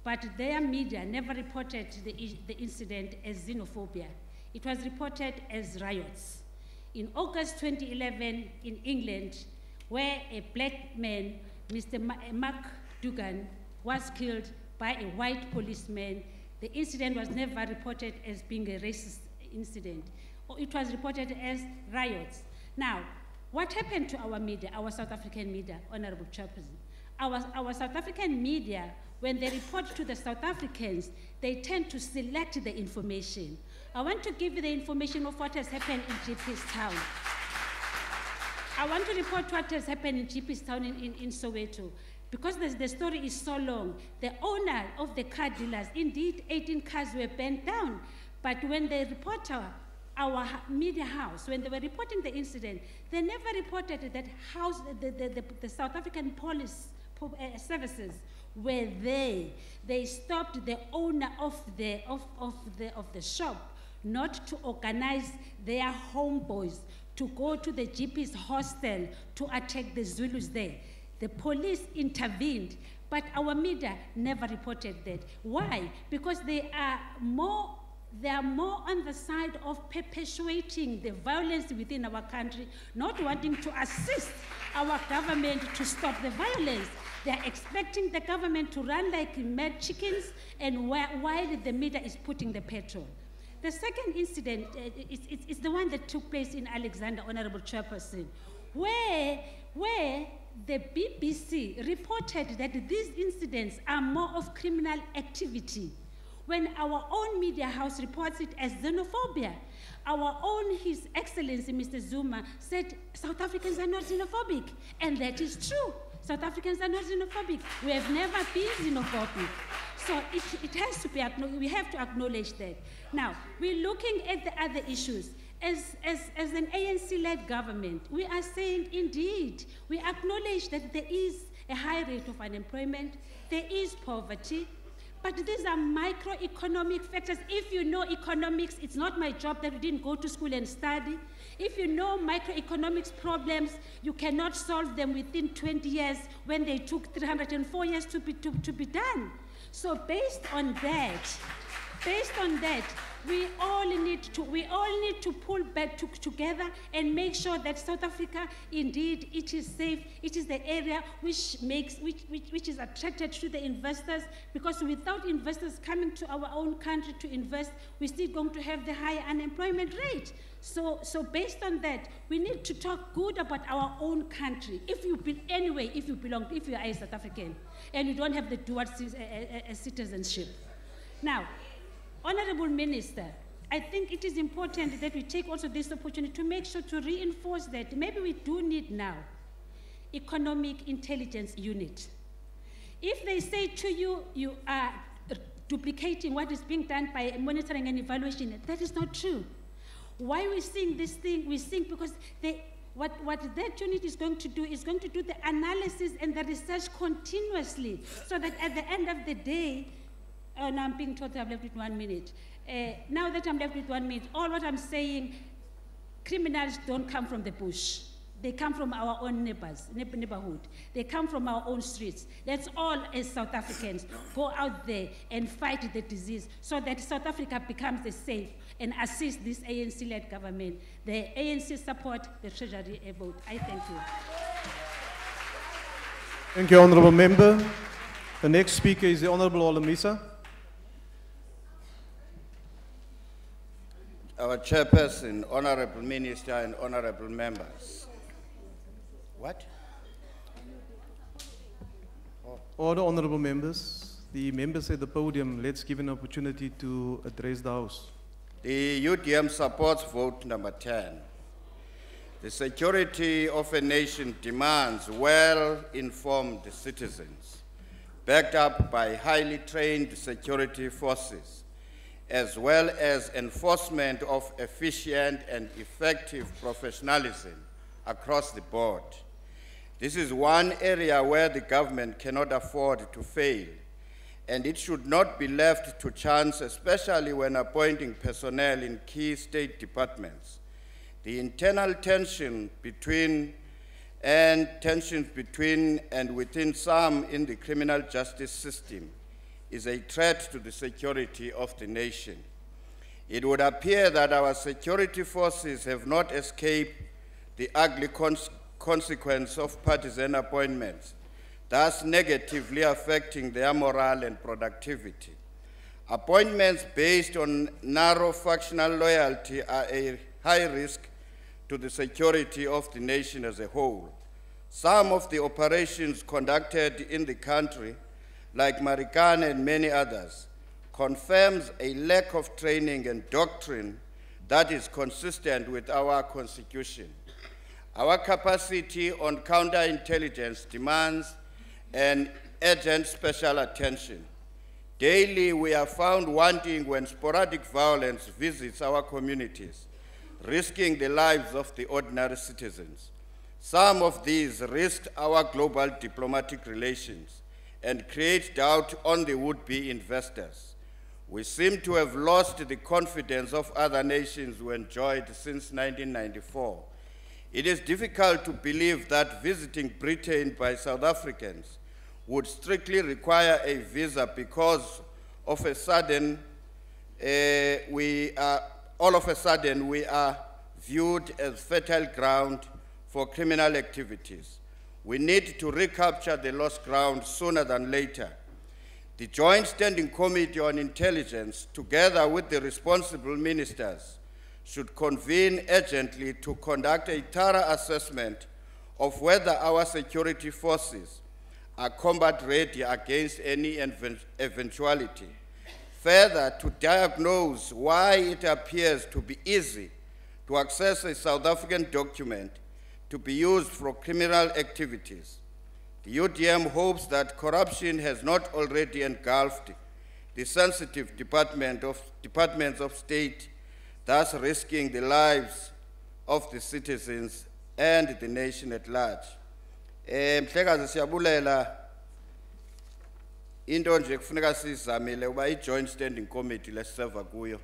Speaker 8: But their media never reported the incident as xenophobia. It was reported as riots. In August 2011 in England, where a black man, Mr. Mark Dugan, was killed by a white policeman, the incident was never reported as being a racist incident. It was reported as riots. Now, what happened to our media, our South African media, Honorable Chairperson? our South African media, when they report to the South Africans, they tend to select the information. I want to give you the information of what has happened in GP's town. I want to report what has happened in GP's town in Soweto. Because the story is so long, the owner of the car dealers, indeed 18 cars were burnt down. But when the reporter, our media house, when they were reporting the incident, they never reported that the South African police services were there. They stopped the owner of the shop not to organize their homeboys to go to the GP's hostel to attack the Zulus there. The police intervened, but our media never reported that. Why? Because they are more on the side of perpetuating the violence within our country, not wanting to assist our government to stop the violence. They are expecting the government to run like mad chickens, and while the media is putting the petrol. The second incident is the one that took place in Alexander, Honorable Chairperson, where the BBC reported that these incidents are more of criminal activity, when our own media house reports it as xenophobia. Our own His Excellency, Mr. Zuma, said South Africans are not xenophobic, and that is true. South Africans are not xenophobic. We have never been xenophobic. So it has to be, we have to acknowledge that. Now, we're looking at the other issues. As an ANC-led government, we are saying, indeed, we acknowledge that there is a high rate of unemployment, there is poverty, but these are microeconomic factors. If you know economics, it's not my job that we didn't go to school and study. If you know microeconomics problems, you cannot solve them within 20 years when they took 304 years to be done. So based on that, we all need to pull back together and make sure that South Africa, indeed, it is safe. It is the area which is attracted to the investors, because without investors coming to our own country to invest, we're still going to have the high unemployment rate. So based on that, we need to talk good about our own country. If you are a South African and you don't have the dual citizenship. Now, Honorable Minister, I think it is important that we take also this opportunity to make sure to reinforce that maybe we do need now economic intelligence unit. If they say to you, you are duplicating what is being done by monitoring and evaluation, that is not true. Why we seeing this thing? We think because what that unit is going to do the analysis and the research continuously, so that at the end of the day, now I'm being told I've left with 1 minute. Now that I'm left with 1 minute, all what I'm saying, criminals don't come from the bush. They come from our own neighborhood. They come from our own streets. Let's all, as South Africans, go out there and fight the disease so that South Africa becomes a safe and assist this ANC-led government. The ANC support the Treasury vote. I thank you.
Speaker 1: Thank you, Honourable Member. The next speaker is the Honourable Olamisa.
Speaker 9: Our Chairperson, Honourable Minister and Honourable Members. What?
Speaker 1: Order, Honourable Members. The members at the podium, let's give an opportunity to address the House.
Speaker 9: The UDM supports vote number 10. The security of a nation demands well-informed citizens, backed up by highly trained security forces, as well as enforcement of efficient and effective professionalism across the board. This is one area where the government cannot afford to fail, and it should not be left to chance, especially when appointing personnel in key state departments. The internal tensions between and within some in the criminal justice system is a threat to the security of the nation. It would appear that our security forces have not escaped the ugly consequence of partisan appointments, thus negatively affecting their morale and productivity. Appointments based on narrow factional loyalty are a high risk to the security of the nation as a whole. Some of the operations conducted in the country, like Marikana and many others, confirms a lack of training and doctrine that is consistent with our constitution. Our capacity on counterintelligence demands an urgent special attention. Daily, we are found wanting when sporadic violence visits our communities, risking the lives of the ordinary citizens. Some of these risk our global diplomatic relations and create doubt on the would-be investors. We seem to have lost the confidence of other nations we enjoyed since 1994. It is difficult to believe that visiting Britain by South Africans would strictly require a visa because all of a sudden we are viewed as fertile ground for criminal activities. We need to recapture the lost ground sooner than later. The Joint Standing Committee on Intelligence, together with the responsible ministers, should convene urgently to conduct a thorough assessment of whether our security forces are combat ready against any eventuality. Further, to diagnose why it appears to be easy to access a South African document to be used for criminal activities. The UDM hopes that corruption has not already engulfed the sensitive departments of state, thus risking the lives of the citizens and the nation at large. Mhlekazi siyabulela into nje kufuneka sizamile uba i-Joint Standing Committee lesiseva kuyo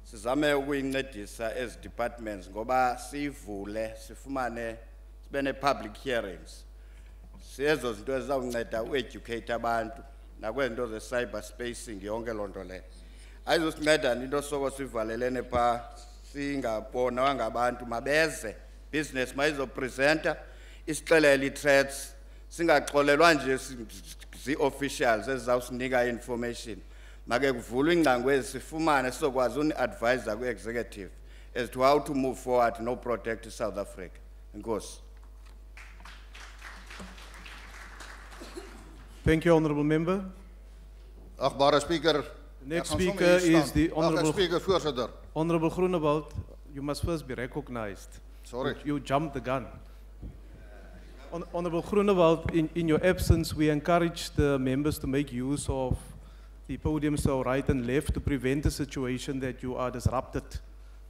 Speaker 9: sizame ukuyincedisa as departments ngoba sivule sifumane sibe ne-public hearings siyezo zinto ezizawunceda u-educate abantu nakwezinto ze-cyber spacing yonke loo nto leyo ayizosinceda into soko sivalelene phaa singabonwa ngabantu mabeze business mayizopresenta isixelele i-threats singaxolelwa nje zii-officials ezizawusinika i-information make kuvulwe ingcango ezi sifumane sizokwazi uni-advisa kwi-executive as to how to move forward no protect South Africa. Enkosi.
Speaker 1: Thank you, Honourable Member.
Speaker 10: Achtbare Speaker.
Speaker 1: The next speaker is the Honourable
Speaker 10: Speaker, Voorzitter.
Speaker 1: Honourable Groenewald. You must first be recognized.
Speaker 10: Sorry.
Speaker 1: You jumped the gun. Honourable Groenewald, in your absence, we encourage the members to make use of the podiums to our right and left to prevent the situation that you are disrupted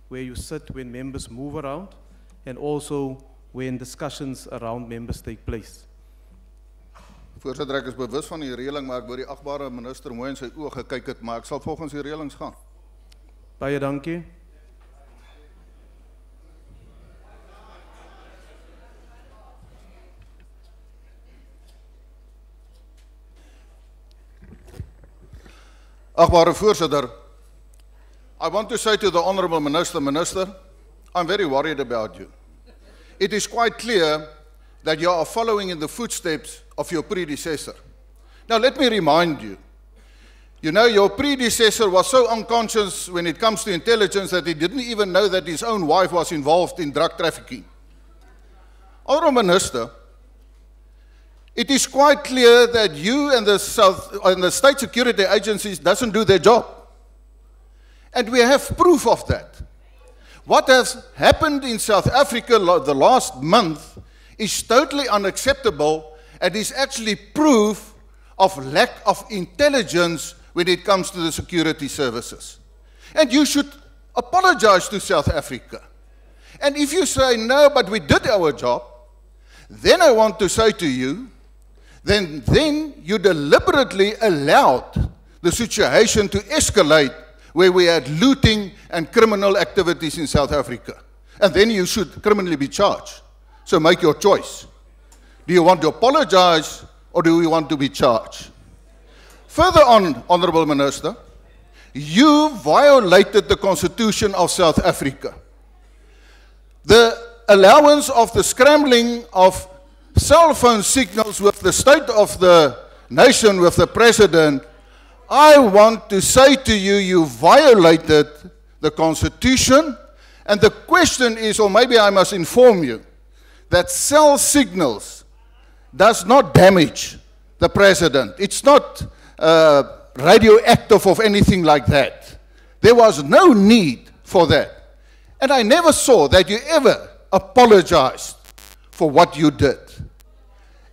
Speaker 1: where you sit when members move around and also when discussions around members take place.
Speaker 10: Voorzitter, ek is bewus van die reëling, maar ek wou die agbare minister mooi in sy oë gekyk het, maar ek sal volgens die reëlings gaan.
Speaker 1: Baie dankie.
Speaker 10: Agbare Voorzitter, I want to say to the Honourable Minister, I'm very worried about you. It is quite clear that you are following in the footsteps of your predecessor. Now let me remind you, you know your predecessor was so unconscious when it comes to intelligence that he didn't even know that his own wife was involved in drug trafficking. Honourable Minister, it is quite clear that you and the state security agencies doesn't do their job. And we have proof of that. What has happened in South Africa the last month is totally unacceptable and is actually proof of lack of intelligence when it comes to the security services. And you should apologize to South Africa. And if you say, no, but we did our job, then I want to say to you, then you deliberately allowed the situation to escalate where we had looting and criminal activities in South Africa. And then you should criminally be charged. So make your choice. Do you want to apologize or do you want to be charged? Further on, Honourable Minister, you violated the Constitution of South Africa. The allowance of the scrambling of cell phone signals with the state of the nation, with the president, I want to say to you, you violated the Constitution. And the question is, or maybe I must inform you, that cell signals does not damage the president. It's not radioactive or anything like that. There was no need for that. And I never saw that you ever apologized for what you did.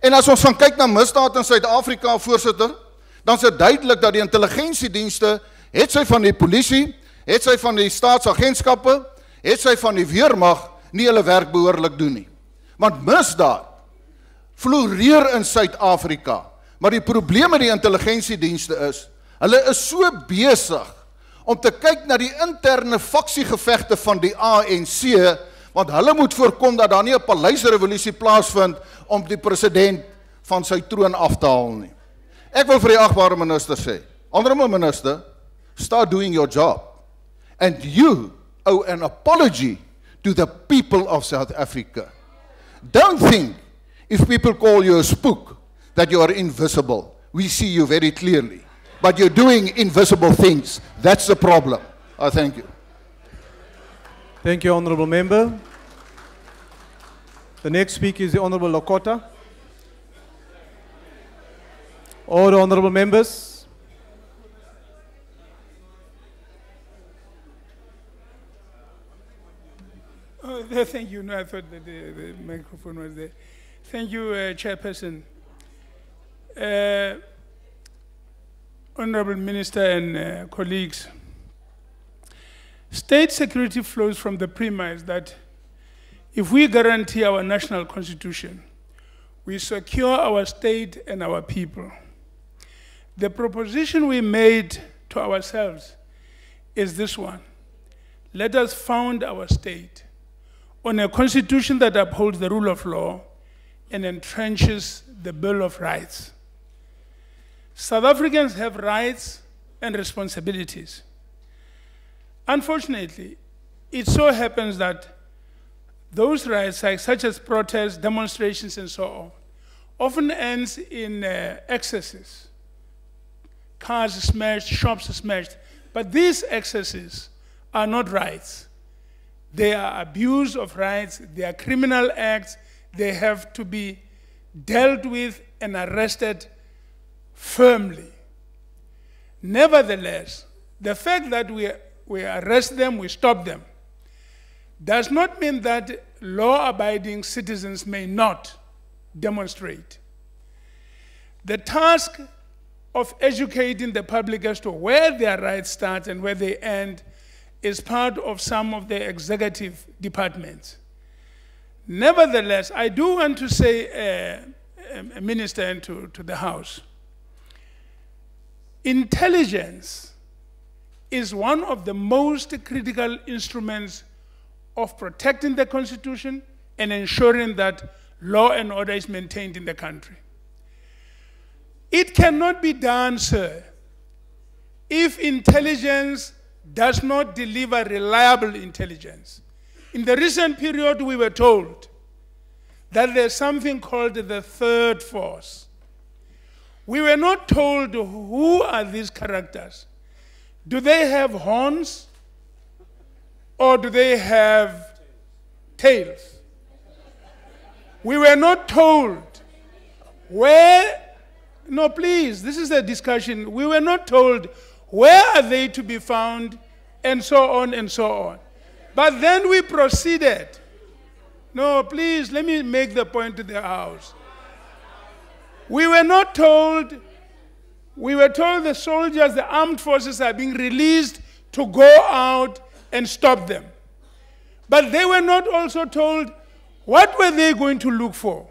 Speaker 10: En as ons gaan kyk na misdaad in Suid-Afrika, voorsitter, dan is dit duidelik dat die intelligensiedienste, het sy van die polisie, het sy van die staatsagentskappe, het sy van die weermag, nie hulle werk behoorlik doen nie. Want misdaad floreer in Suid-Afrika, maar die probleem met die intelligensiedienste is, hulle is so besig om te kyk na die interne faksiegevegte van die ANC, want hulle moet voorkom dat daar nie 'n paleisrevolusie plaasvind om die president van sy troon af te haal nie. Ek wil vir die agbare minister sê, honorable minister, start doing your job. And you owe an apology to the people of South Africa. Don't think, if people call you a spook, that you are invisible. We see you very clearly. But you're doing invisible things. That's the problem. I thank you.
Speaker 1: Thank you, Honourable Member. The next speaker is the Honourable Lokota. All the Honourable Members.
Speaker 11: Oh, thank you. No, I thought that the microphone was there. Thank you, Chairperson. Honourable Minister and colleagues, state security flows from the premise that if we guarantee our national constitution, we secure our state and our people. The proposition we made to ourselves is this one. Let us found our state on a constitution that upholds the rule of law and entrenches the Bill of Rights. South Africans have rights and responsibilities. Unfortunately, it so happens that those rights, such as protests, demonstrations, and so on, often ends in excesses. Cars smashed, shops smashed. But these excesses are not rights. They are abuse of rights, they are criminal acts, they have to be dealt with and arrested firmly. Nevertheless, the fact that we arrest them, we stop them, does not mean that law-abiding citizens may not demonstrate. The task of educating the public as to where their rights start and where they end is part of some of the executive departments. Nevertheless, I do want to say, Minister, and to the House, intelligence is one of the most critical instruments of protecting the Constitution and ensuring that law and order is maintained in the country. It cannot be done, sir, if intelligence does not deliver reliable intelligence. In the recent period, we were told that there's something called the third force. We were not told who are these characters. Do they have horns or do they have tails? We were not told where, no please, this is a discussion. We were not told where are they to be found and so on and so on. But then we proceeded. No, please, let me make the point to the House. We were not told, we were told the soldiers, the armed forces are being released to go out and stop them. But they were not also told what were they going to look for.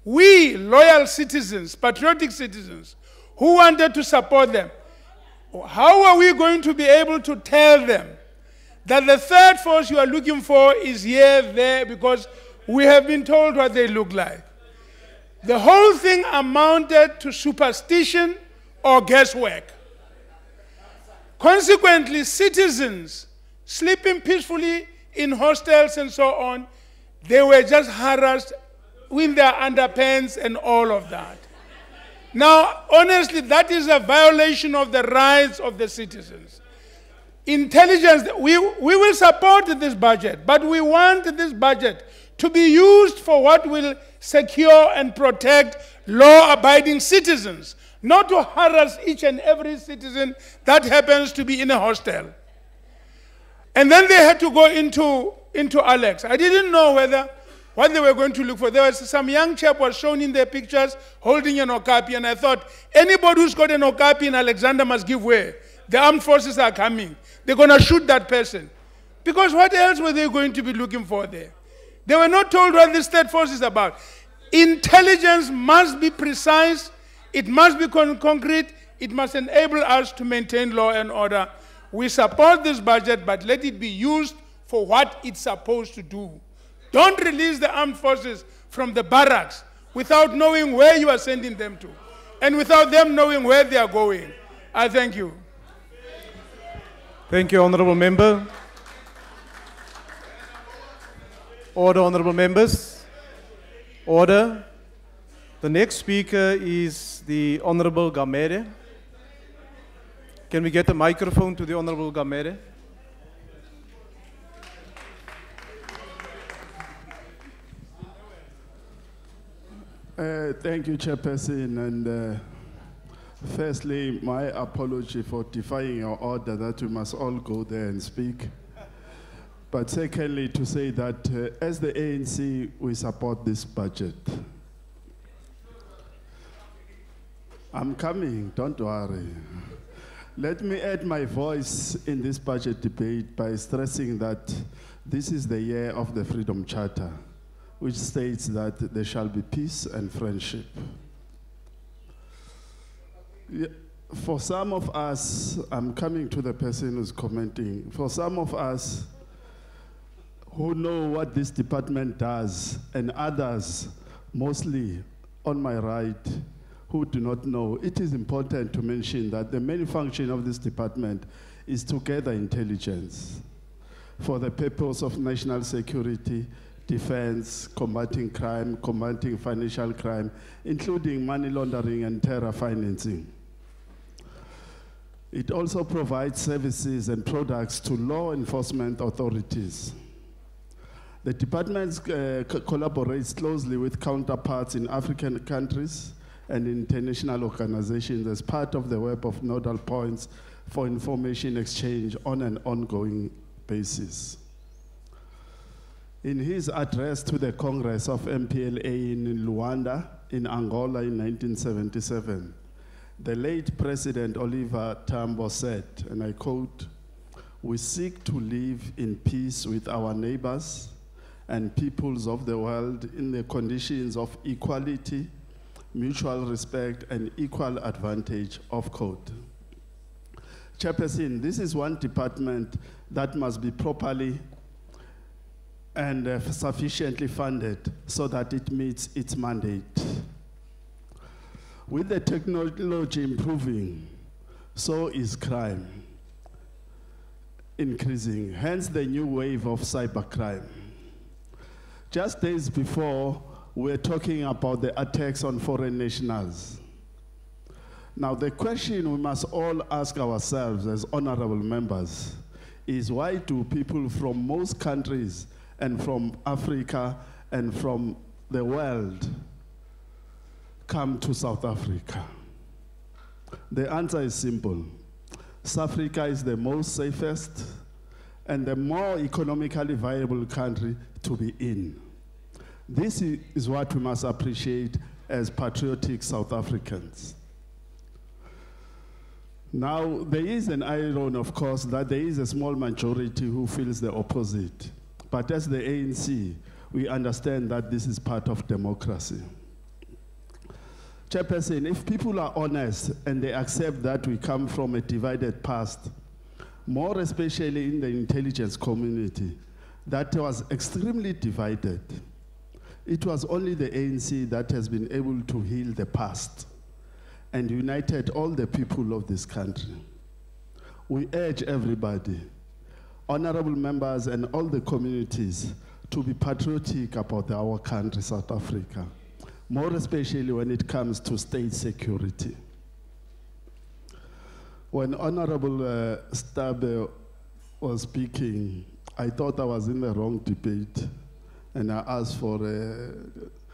Speaker 11: We, loyal citizens, patriotic citizens, who wanted to support them, how are we going to be able to tell them that the third force you are looking for is here, there, because we have been told what they look like? The whole thing amounted to superstition or guesswork. Consequently, citizens sleeping peacefully in hostels and so on, they were just harassed with their underpants and all of that. Now, honestly, that is a violation of the rights of the citizens. Intelligence, we will support this budget, but we want this budget to be used for what will secure and protect law-abiding citizens, not to harass each and every citizen that happens to be in a hostel. And then they had to go into Alex. I didn't know what they were going to look for. There was some young chap was shown in their pictures holding an okapi, and I thought, anybody who's got an okapi in Alexander must give way. The armed forces are coming. They're going to shoot that person. Because what else were they going to be looking for there? They were not told what this third force is about. Intelligence must be precise, it must be concrete, it must enable us to maintain law and order. We support this budget, but let it be used for what it's supposed to do. Don't release the armed forces from the barracks without knowing where you are sending them to, and without them knowing where they are going. I thank you.
Speaker 1: Thank you, Honourable Member. Order, Honourable Members. Order. The next speaker is the Honourable Gamere. Can we get a microphone to the Honourable Gamere?
Speaker 12: Thank you, Chairperson, and firstly, my apology for defying your order that we must all go there and speak. But secondly, to say that as the ANC, we support this budget. I'm coming, don't worry. Let me add my voice in this budget debate by stressing that this is the year of the Freedom Charter, which states that there shall be peace and friendship. For some of us, I'm coming to the person who's commenting, for some of us who know what this department does, and others, mostly on my right, who do not know, it is important to mention that the main function of this department is to gather intelligence for the purpose of national security, defense, combating crime, combating financial crime, including money laundering and terror financing. It also provides services and products to law enforcement authorities. The department collaborates closely with counterparts in African countries and international organizations as part of the web of nodal points for information exchange on an ongoing basis. In his address to the Congress of MPLA in Luanda, in Angola in 1977, the late President Oliver Tambo said, and I quote, "We seek to live in peace with our neighbors and peoples of the world in the conditions of equality, mutual respect, and equal advantage of code." Chairperson, this is one department that must be properly and sufficiently funded so that it meets its mandate. With the technology improving, so is crime increasing, hence the new wave of cybercrime. Just days before, we're talking about the attacks on foreign nationals. Now, the question we must all ask ourselves as honorable members is, why do people from most countries and from Africa and from the world come to South Africa? The answer is simple. South Africa is the most safest and the more economically viable country to be in. This is what we must appreciate as patriotic South Africans. Now, there is an irony, of course, that there is a small majority who feels the opposite. But as the ANC, we understand that this is part of democracy. Chairperson, if people are honest and they accept that we come from a divided past, more especially in the intelligence community, that was extremely divided, it was only the ANC that has been able to heal the past and united all the people of this country. We urge everybody, honorable members and all the communities, to be patriotic about our country, South Africa, more especially when it comes to state security. When Honorable Stabe was speaking, I thought I was in the wrong debate. and I asked for a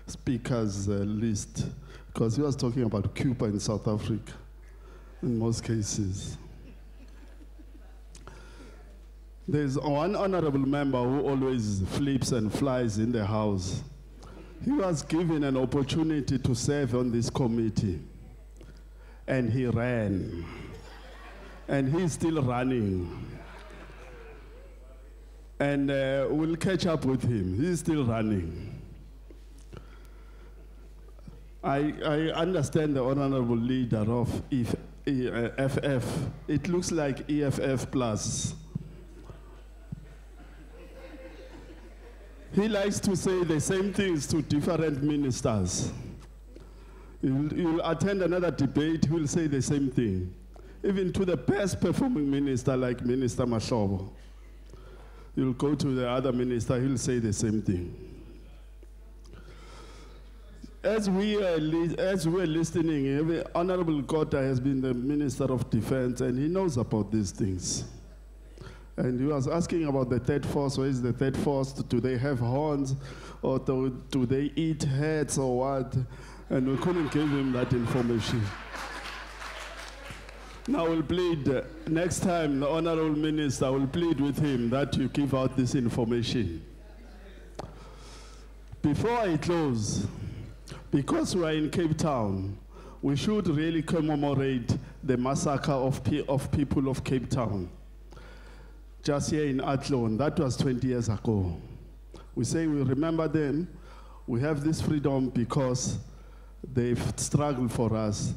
Speaker 12: speaker's list, because he was talking about Cuba in South Africa, in most cases. There's one honorable member who always flips and flies in the House. He was given an opportunity to serve on this committee, and he ran. And he's still running. And we'll catch up with him. He's still running. I understand the honorable leader of FF. It looks like EFF plus. He likes to say the same things to different ministers. You'll attend another debate, he'll say the same thing. Even to the best performing minister like Minister Mahlobo. You'll go to the other minister, he'll say the same thing. As we were listening, every Honorable Kota has been the Minister of Defense, and he knows about these things. And he was asking about the third force. Where is the third force? Do they have horns? Or do they eat heads or what? And we couldn't give him that information. Now we'll plead, next time the Honorable Minister will plead with him that you give out this information. Before I close, because we are in Cape Town, we should really commemorate the massacre of people of Cape Town. Just here in Athlone, that was 20 years ago. We say we remember them. We have this freedom because they've struggled for us,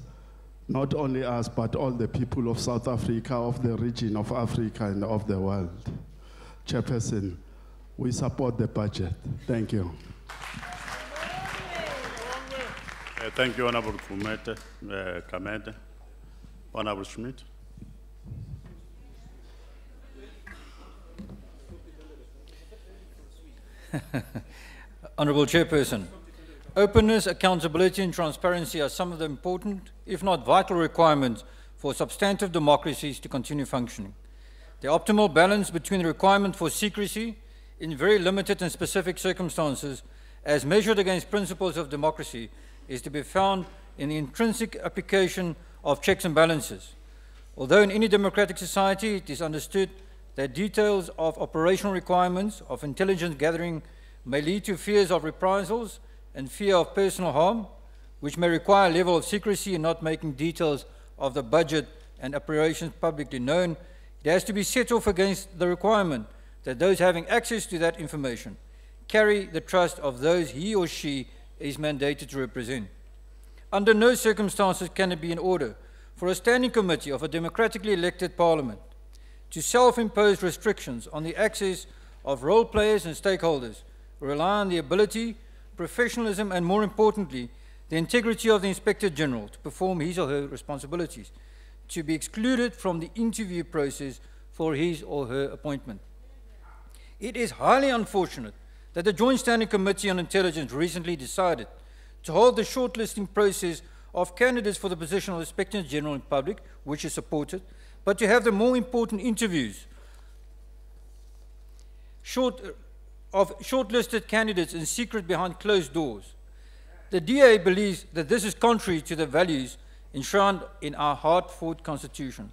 Speaker 12: not only us, but all the people of South Africa, of the region of Africa and of the world. Chairperson, we support the budget. Thank you.
Speaker 3: Thank you, Honorable Kamete. Honorable Schmidt.
Speaker 13: Honourable Chairperson, openness, accountability and transparency are some of the important, if not vital, requirements for substantive democracies to continue functioning. The optimal balance between the requirement for secrecy in very limited and specific circumstances as measured against principles of democracy is to be found in the intrinsic application of checks and balances. Although in any democratic society it is understood that details of operational requirements of intelligence gathering may lead to fears of reprisals and fear of personal harm, which may require a level of secrecy in not making details of the budget and operations publicly known, it has to be set off against the requirement that those having access to that information carry the trust of those he or she is mandated to represent. Under no circumstances can it be in order for a standing committee of a democratically elected parliament to self-impose restrictions on the access of role players and stakeholders who rely on the ability, professionalism, and more importantly, the integrity of the Inspector General to perform his or her responsibilities, to be excluded from the interview process for his or her appointment. It is highly unfortunate that the Joint Standing Committee on Intelligence recently decided to hold the shortlisting process of candidates for the position of Inspector General in public, which is supported, but to have the more important interviews of shortlisted candidates in secret behind closed doors. The DA believes that this is contrary to the values enshrined in our hard-fought Constitution,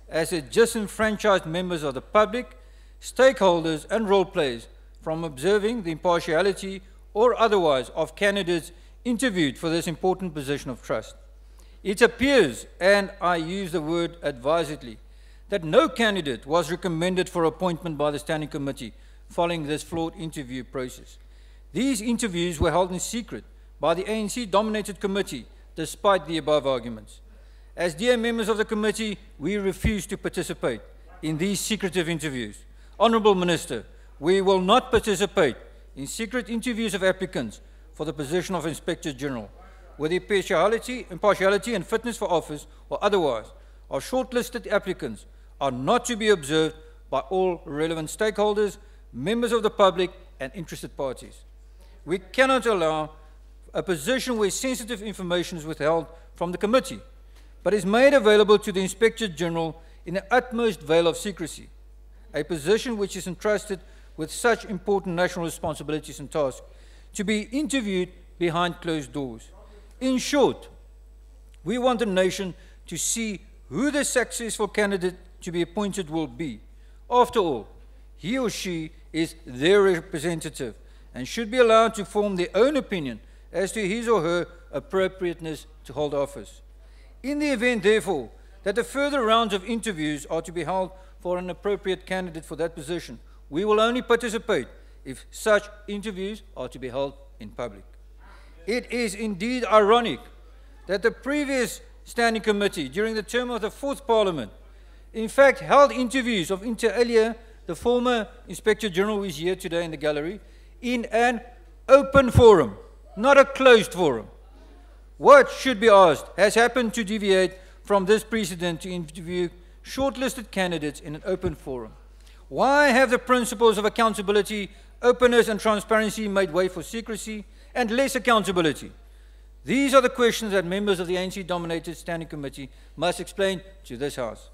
Speaker 13: as it disenfranchised members of the public, stakeholders and role players from observing the impartiality or otherwise of candidates interviewed for this important position of trust. It appears, and I use the word advisedly, that no candidate was recommended for appointment by the Standing Committee following this flawed interview process. These interviews were held in secret by the ANC-dominated committee, despite the above arguments. As dear members of the committee, we refuse to participate in these secretive interviews. Honourable Minister, we will not participate in secret interviews of applicants for the position of Inspector General, where the impartiality and fitness for office or otherwise of shortlisted applicants are not to be observed by all relevant stakeholders, members of the public and interested parties. We cannot allow a position where sensitive information is withheld from the committee, but is made available to the Inspector General in the utmost veil of secrecy, a position which is entrusted with such important national responsibilities and tasks to be interviewed behind closed doors. In short, we want the nation to see who the successful candidate to be appointed will be. After all, he or she is their representative and should be allowed to form their own opinion as to his or her appropriateness to hold office. In the event, therefore, that the further rounds of interviews are to be held for an appropriate candidate for that position, we will only participate if such interviews are to be held in public. It is indeed ironic that the previous standing committee during the term of the 4th Parliament in fact held interviews of inter alia, the former Inspector General who is here today in the gallery, in an open forum, not a closed forum. What, should be asked, has happened to deviate from this precedent to interview shortlisted candidates in an open forum? Why have the principles of accountability, openness and transparency made way for secrecy and less accountability? These are the questions that members of the ANC-dominated Standing Committee must explain to this House.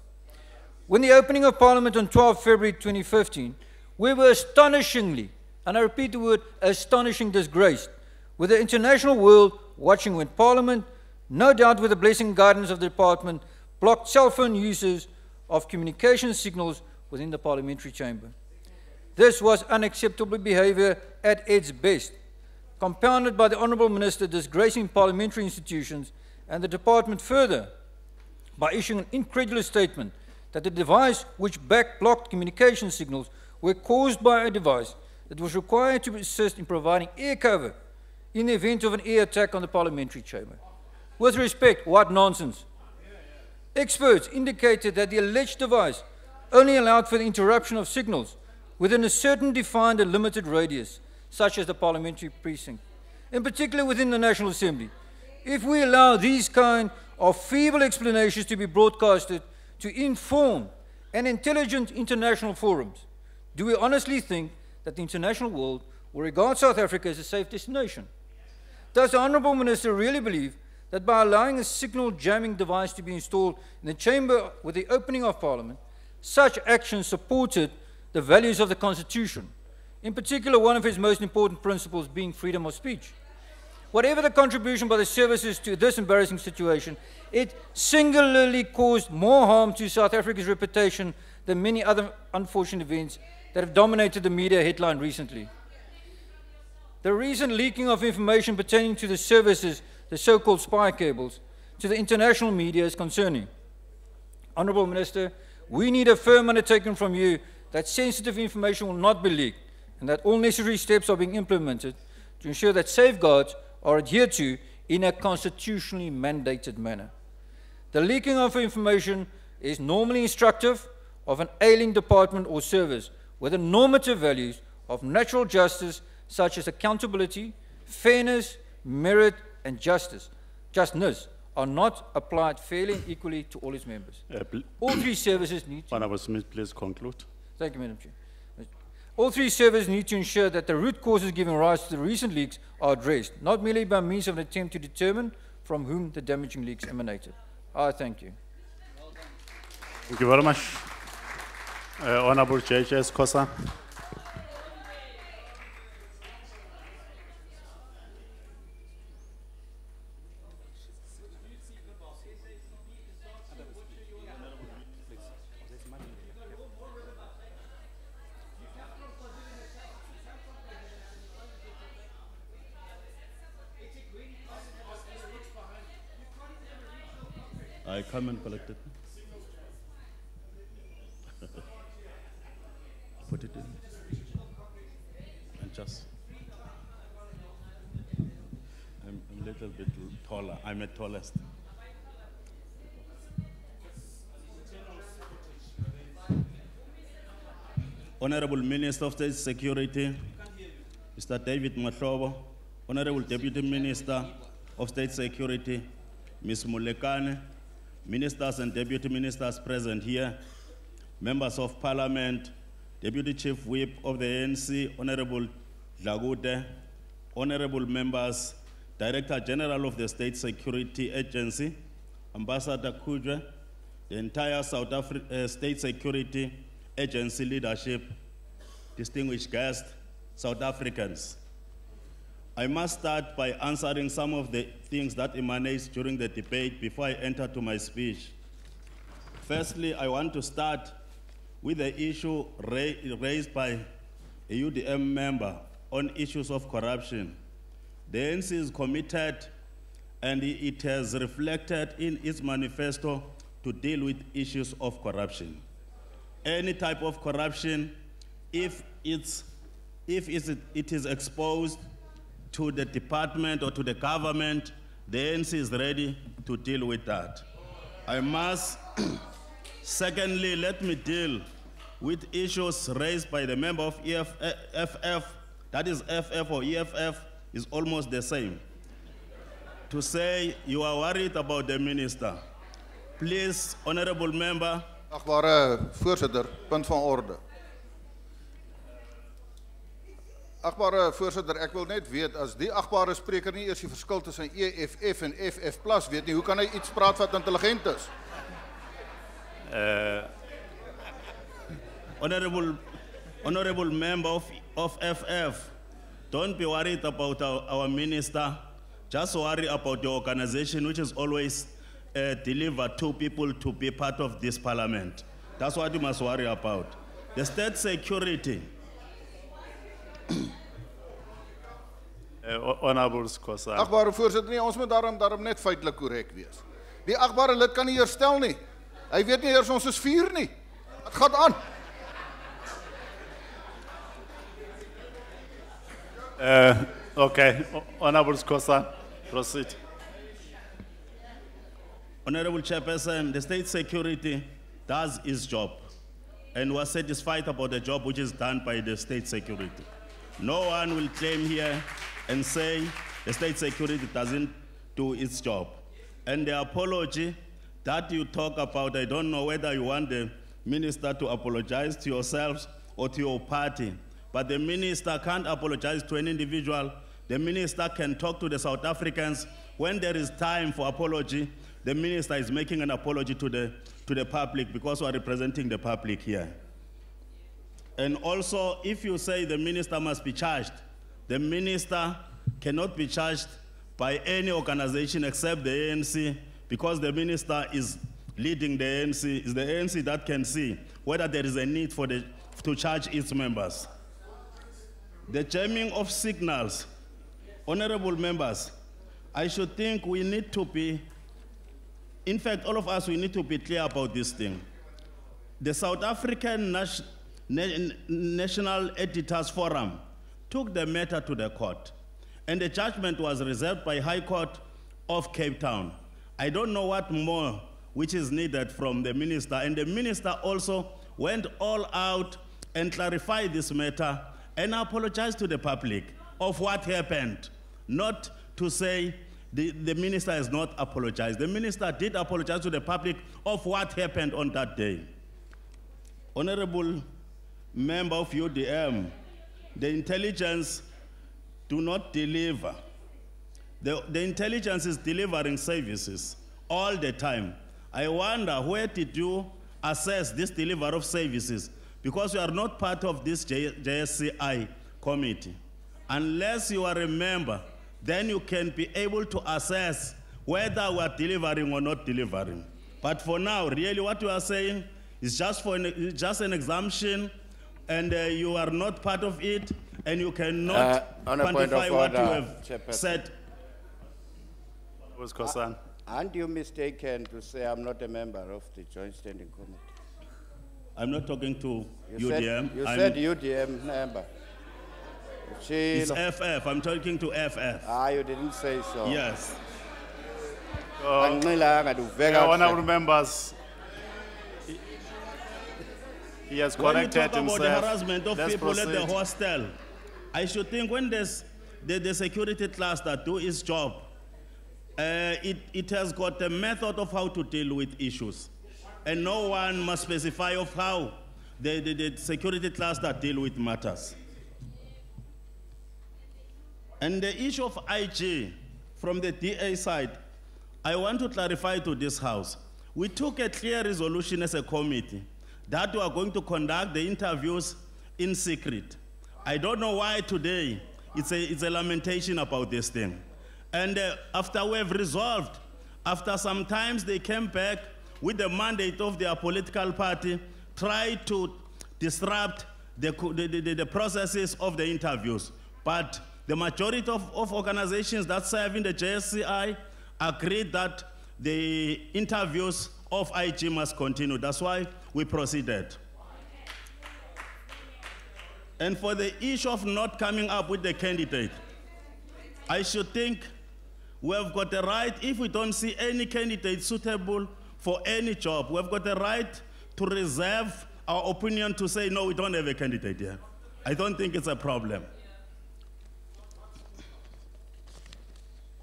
Speaker 13: When the opening of Parliament on 12 February 2015, we were astonishingly, and I repeat the word, astonishing, disgraced, with the international world watching when Parliament, no doubt with the blessing and guidance of the department, blocked cell phone uses of communication signals within the parliamentary chamber. This was unacceptable behavior at its best, compounded by the Honourable Minister disgracing parliamentary institutions and the department further by issuing an incredulous statement that the device which blocked communication signals were caused by a device that was required to assist in providing air cover in the event of an air attack on the parliamentary chamber. With respect, what nonsense. Experts indicated that the alleged device only allowed for the interruption of signals within a certain defined and limited radius, such as the parliamentary precinct, in particular within the National Assembly. If we allow these kind of feeble explanations to be broadcasted to inform and intelligent international forums, do we honestly think that the international world will regard South Africa as a safe destination? Does the Honourable Minister really believe that by allowing a signal jamming device to be installed in the chamber with the opening of Parliament, such action supported the values of the Constitution, in particular one of its most important principles being freedom of speech? Whatever the contribution by the services to this embarrassing situation, it singularly caused more harm to South Africa's reputation than many other unfortunate events that have dominated the media headline recently. The recent leaking of information pertaining to the services, the so-called spy cables, to the international media is concerning. Honourable Minister, we need a firm undertaking from you that sensitive information will not be leaked and that all necessary steps are being implemented to ensure that safeguards are adhered to in a constitutionally mandated manner. The leaking of information is normally instructive of an ailing department or service where the normative values of natural justice such as accountability, fairness, merit and justness are not applied fairly and equally to all its members. All three services need to...
Speaker 3: Honourable Smith, please conclude.
Speaker 13: Thank you, Madam Chair. All three services need to ensure that the root causes giving rise to the recent leaks are addressed, not merely by means of an attempt to determine from whom the damaging leaks emanated. I thank you.
Speaker 3: Thank you very much. Honourable J.J. Kosa. I come and collect it. Put it in. And just. I'm a little bit taller. I'm the tallest. Honorable Minister of State Security, Mr. David Mahlobo, Honorable Deputy Minister of State Security, Ms. Mulekane, Ministers and Deputy Ministers present here, Members of Parliament, Deputy Chief Whip of the ANC, Honorable Dlagute, Honorable Members, Director General of the State Security Agency, Ambassador Kujwe, the entire South Africa State Security Agency leadership, distinguished guests, South Africans. I must start by answering some of the things that emanate during the debate before I enter to my speech. Firstly, I want to start with the issue raised by a UDM member on issues of corruption. The ANC is committed and it has reflected in its manifesto to deal with issues of corruption. Any type of corruption, if it is exposed to the department or to the government, the ANC is ready to deal with that. I must, secondly, let me deal with issues raised by the member of FF, that is FF or EFF, is almost the same. To say you are worried about the minister. Please, honorable member.
Speaker 10: Agbare voorsitter, punt van orde. Agbare voorsitter, ek wil net weet, as die agbare spreker nie eers die verskil tussen EFF en FF plus weet nie, hoe kan hy iets praat wat intelligent is?
Speaker 3: Honorable member of FF, don't be worried about our minister. Just worry about the organization which is always delivered to people to be part of this parliament. That's what you must worry about. The state security.
Speaker 14: Honorable Skosan.
Speaker 10: Agbare voorsitter, nie, ons moet daarom net feitelik korrek wees. Die agbare lid kan nie herstel nie. Hy weet nie eers ons is 4 nie. Wat gaan aan?
Speaker 14: Okay, Honorable Skosan, proceed.
Speaker 3: Honorable Chairperson, the state security does its job and was satisfied about the job which is done by the state security. No one will claim here and say the state security doesn't do its job. And the apology that you talk about, I don't know whether you want the minister to apologize to yourselves or to your party, but the minister can't apologize to an individual. The minister can talk to the South Africans. When there is time for apology, the minister is making an apology to the public because we are representing the public here. And also, if you say the minister must be charged, the minister cannot be charged by any organization except the ANC, because the minister is leading the ANC. It's the ANC that can see whether there is a need to charge its members. The jamming of signals, honorable members, I should think we need to be, in fact, all of us, we need to be clear about this thing. The South African National Editors Forum took the matter to the court, and the judgment was reserved by High Court of Cape Town. I don't know what more which is needed from the minister, and the minister also went all out and clarified this matter and apologized to the public of what happened, not to say the minister has not apologized. The minister did apologize to the public of what happened on that day. Honorable member of UDM, the intelligence do not deliver. The intelligence is delivering services all the time. I wonder, where did you assess this delivery of services? Because you are not part of this JSCI committee. Unless you are a member, then you can be able to assess whether we are delivering or not delivering. But for now, really what you are saying is just an exemption, and you are not part of it, and you cannot quantify what you have said.
Speaker 9: Aren't you mistaken to say I'm not a member of the Joint Standing Committee?
Speaker 3: I'm not talking to UDM.
Speaker 9: You said UDM member.
Speaker 3: It's FF. I'm talking to FF.
Speaker 9: Ah, you didn't say so.
Speaker 3: Yes.
Speaker 14: Honorable members, he has corrected himself.
Speaker 3: When you talk about the harassment of people at the hostel, I should think when there's the security class that do its job, it has got a method of how to deal with issues. And no one must specify of how the security class that deal with matters. And the issue of IG from the DA side, I want to clarify to this House. We took a clear resolution as a committee that we are going to conduct the interviews
Speaker 15: in secret. I don't know why today it's a lamentation about this thing. And after we have resolved, after some times they came back with the mandate of their political party, tried to disrupt the processes of the interviews. But the majority of organizations that serve in the JSCI agreed that the interviews of IG must continue. That's why we proceeded. And for the issue of not coming up with the candidate, I should think we have got the right, if we don't see any candidate suitable for any job, we have got the right to reserve our opinion to say, no, we don't have a candidate here. I don't think it's a problem.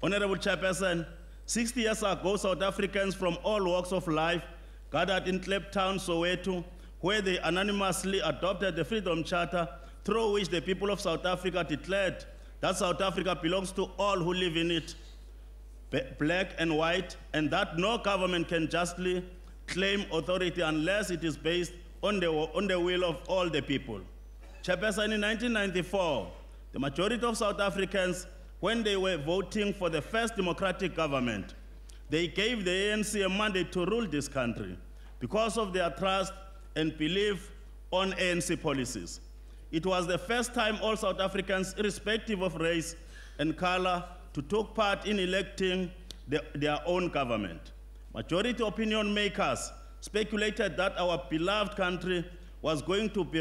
Speaker 15: Honorable Chairperson, 60 years ago, South Africans from all walks of life gathered in Kliptown, Soweto, where they anonymously adopted the Freedom Charter, through which the people of South Africa declared that South Africa belongs to all who live in it, black and white, and that no government can justly claim authority unless it is based on the will of all the people. Chairperson, in 1994, the majority of South Africans, when they were voting for the first democratic government, they gave the ANC a mandate to rule this country because of their trust and belief on ANC policies. It was the first time all South Africans, irrespective of race and color, to take part in electing their own government. Majority opinion makers speculated that our beloved country was going to be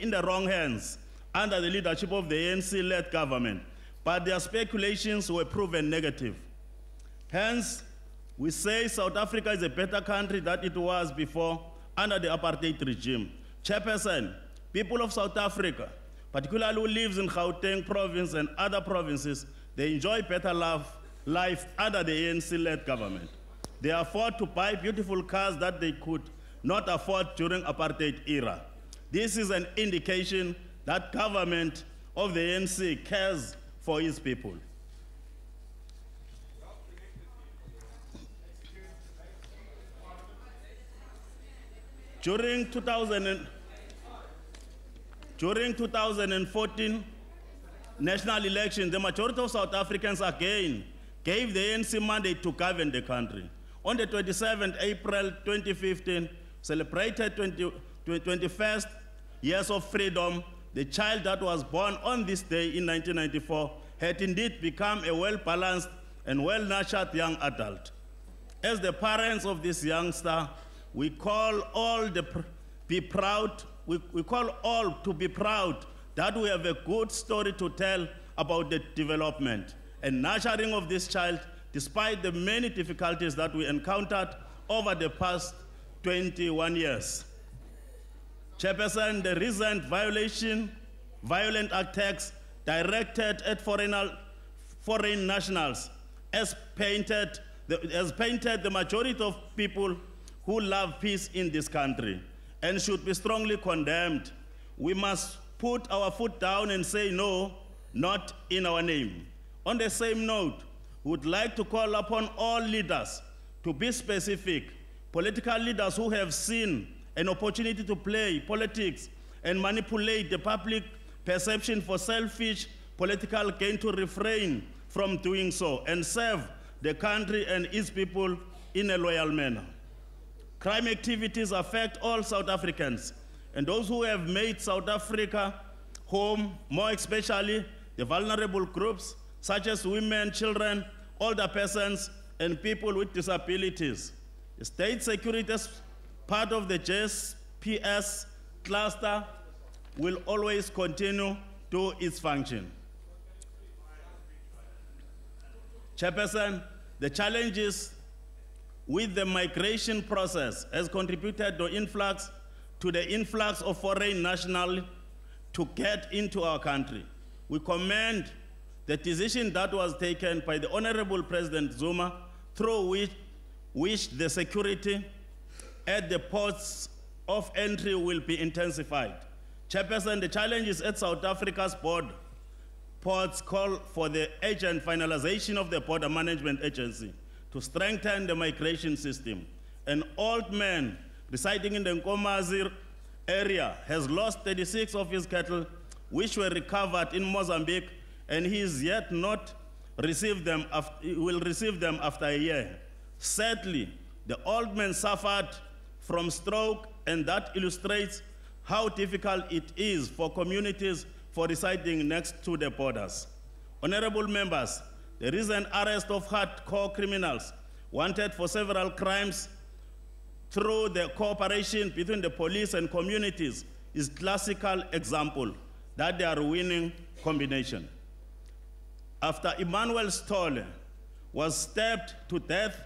Speaker 15: in the wrong hands under the leadership of the ANC-led government, but their speculations were proven negative. Hence, we say South Africa is a better country than it was before under the apartheid regime. Chairperson, people of South Africa, particularly who lives in Gauteng province and other provinces, they enjoy better life under the ANC-led government. They afford to buy beautiful cars that they could not afford during apartheid era. This is an indication that government of the ANC cares for its people. During 2014 national elections, the majority of South Africans again gave the ANC mandate to govern the country. On the 27th April 2015, celebrated 21st years of freedom, the child that was born on this day in 1994 had indeed become a well-balanced and well-nurtured young adult. As the parents of this youngster, we call all to be proud that we have a good story to tell about the development and nurturing of this child, despite the many difficulties that we encountered over the past 21 years. Chairperson, the recent violent attacks directed at foreign nationals has painted the majority of people who love peace in this country and should be strongly condemned. We must put our foot down and say no, not in our name. On the same note, we would like to call upon all leaders to be specific, political leaders who have seen an opportunity to play politics and manipulate the public perception for selfish political gain to refrain from doing so and serve the country and its people in a loyal manner. Crime activities affect all South Africans, and those who have made South Africa home, more especially the vulnerable groups such as women, children, older persons, and people with disabilities. The state security as part of the JSPS cluster will always continue to its function. Chairperson, the challenges with the migration process has contributed to the influx of foreign nationals to get into our country. We commend the decision that was taken by the Honorable President Zuma, through which the security at the ports of entry will be intensified. Chairperson, the challenges at South Africa's ports call for the urgent finalization of the Border Management Agency to strengthen the migration system. An old man residing in the Nkomazi area has lost 36 of his cattle, which were recovered in Mozambique, and he is yet not received them. Will receive them after a year. Sadly, the old man suffered from stroke, and that illustrates how difficult it is for communities for residing next to the borders. Honorable members, the recent arrest of hardcore criminals wanted for several crimes through the cooperation between the police and communities is classical example that they are winning combination. After Emmanuel Stolle was stabbed to death,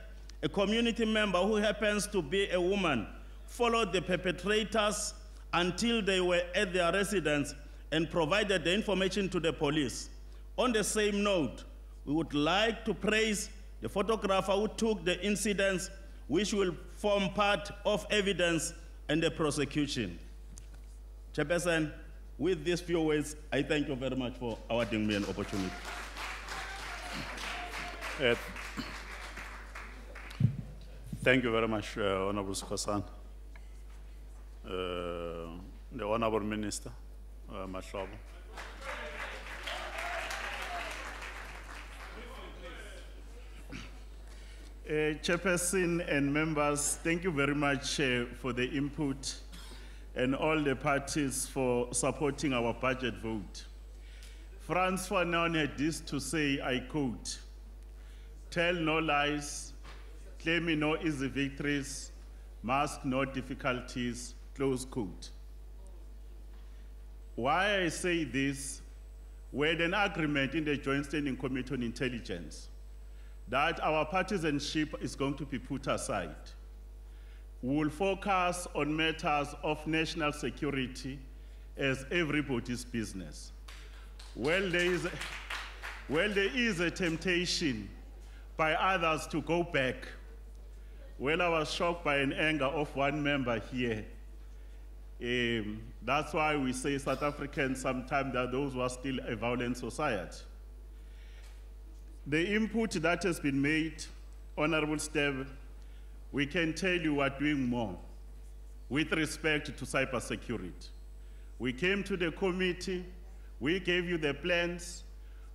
Speaker 15: a community member who happens to be a woman followed the perpetrators until they were at their residence and provided the information to the police. On the same note, we would like to praise the photographer who took the incidents, which will form part of evidence and the prosecution. Chairperson, with these few words, I thank you very much for awarding me an opportunity.
Speaker 14: Thank you very much, Honorable Skosan. The Honorable Minister, Mahlobo.
Speaker 3: Chairperson and members, thank you very much for the input and all the parties for supporting our budget vote. Franz Fanon had this to say, I quote, "Tell no lies, claim no easy victories, mask no difficulties," close quote. Why I say this, we had an agreement in the Joint Standing Committee on Intelligence that our partisanship is going to be put aside. We will focus on matters of national security as everybody's business. Well, there is a temptation by others to go back. Well, I was shocked by an anger of one member here. That's why we say South Africans sometimes are those who are still a violent society. The input that has been made, Honorable Steve, we can tell you are doing more with respect to cybersecurity. We came to the committee, we gave you the plans.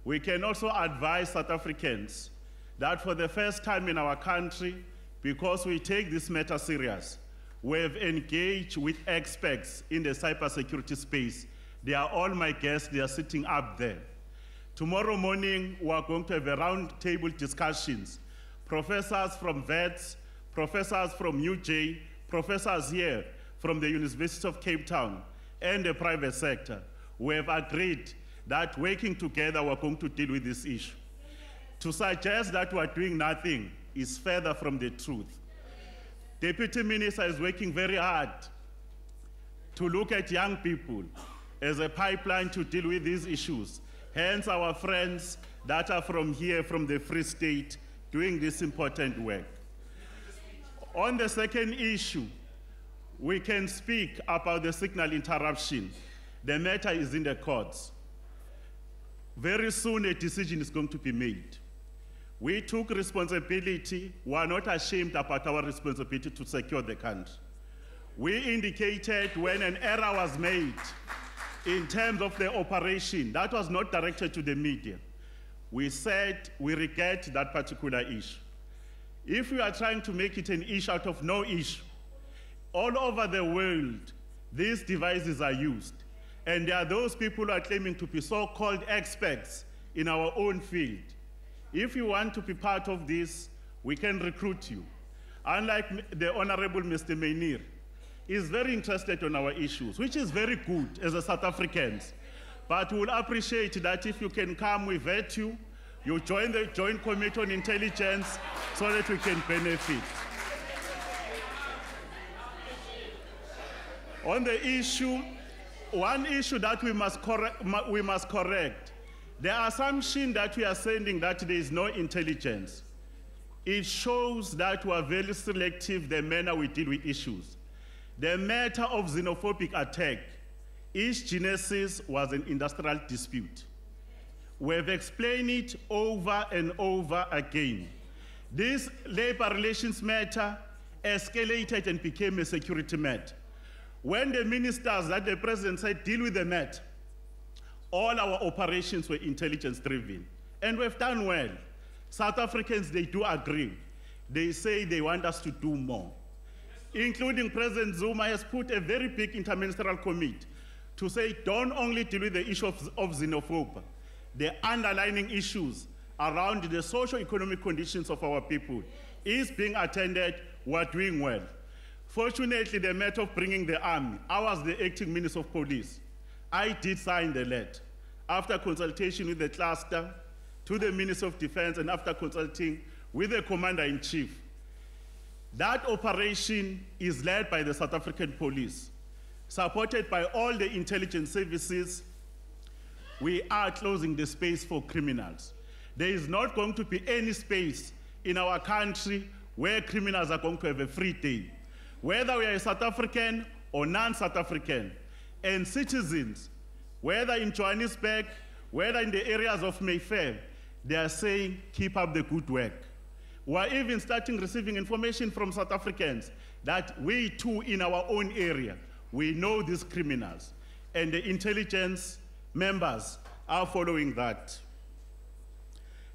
Speaker 3: We can also advise South Africans that for the first time in our country, because we take this matter serious, we have engaged with experts in the cybersecurity space. They are all my guests, they are sitting up there. Tomorrow morning, we are going to have a roundtable discussions. Professors from VETS, professors from UJ, professors here from the University of Cape Town, and the private sector. We have agreed that working together, we're going to deal with this issue. To suggest that we're doing nothing is further from the truth. Deputy Minister is working very hard to look at young people as a pipeline to deal with these issues. Hence our friends that are from here, from the Free State, doing this important work. On the second issue, we can speak about the signal interruption. The matter is in the courts. Very soon a decision is going to be made. We took responsibility. We are not ashamed about our responsibility to secure the country. We indicated when an error was made in terms of the operation that was not directed to the media. We said we regret that particular issue. If we are trying to make it an issue out of no issue, all over the world, these devices are used. And there are those people who are claiming to be so-called experts in our own field. If you want to be part of this, we can recruit you. Unlike the Honorable Mr. Mainir, is very interested on our issues, which is very good as a South Africans. But we'll appreciate that if you can come, we vet you, you join the Joint Committee on Intelligence so that we can benefit. On the issue, one issue that we must correct, the assumption that we are sending that there is no intelligence, it shows that we are very selective the manner we deal with issues. The matter of xenophobic attack, its genesis was an industrial dispute. We have explained it over and over again. This labor relations matter escalated and became a security matter. When the ministers that the president said deal with the matter, all our operations were intelligence driven. And we've done well. South Africans, they do agree. They say they want us to do more. Including President Zuma has put a very big interministerial committee to say don't only deal with the issue of xenophobia, the underlying issues around the socio-economic conditions of our people is being attended. We're doing well. Fortunately, the matter of bringing the army, I was the acting Minister of Police. I did sign the letter after consultation with the cluster, to the Minister of Defense, and after consulting with the Commander-in-Chief. That operation is led by the South African Police, supported by all the intelligence services. We are closing the space for criminals. There is not going to be any space in our country where criminals are going to have a free day. Whether we are a South African or non-South African, and citizens, whether in Johannesburg, whether in the areas of Mayfair, they are saying, keep up the good work. We are even starting receiving information from South Africans that we too in our own area, we know these criminals, and the intelligence members are following that.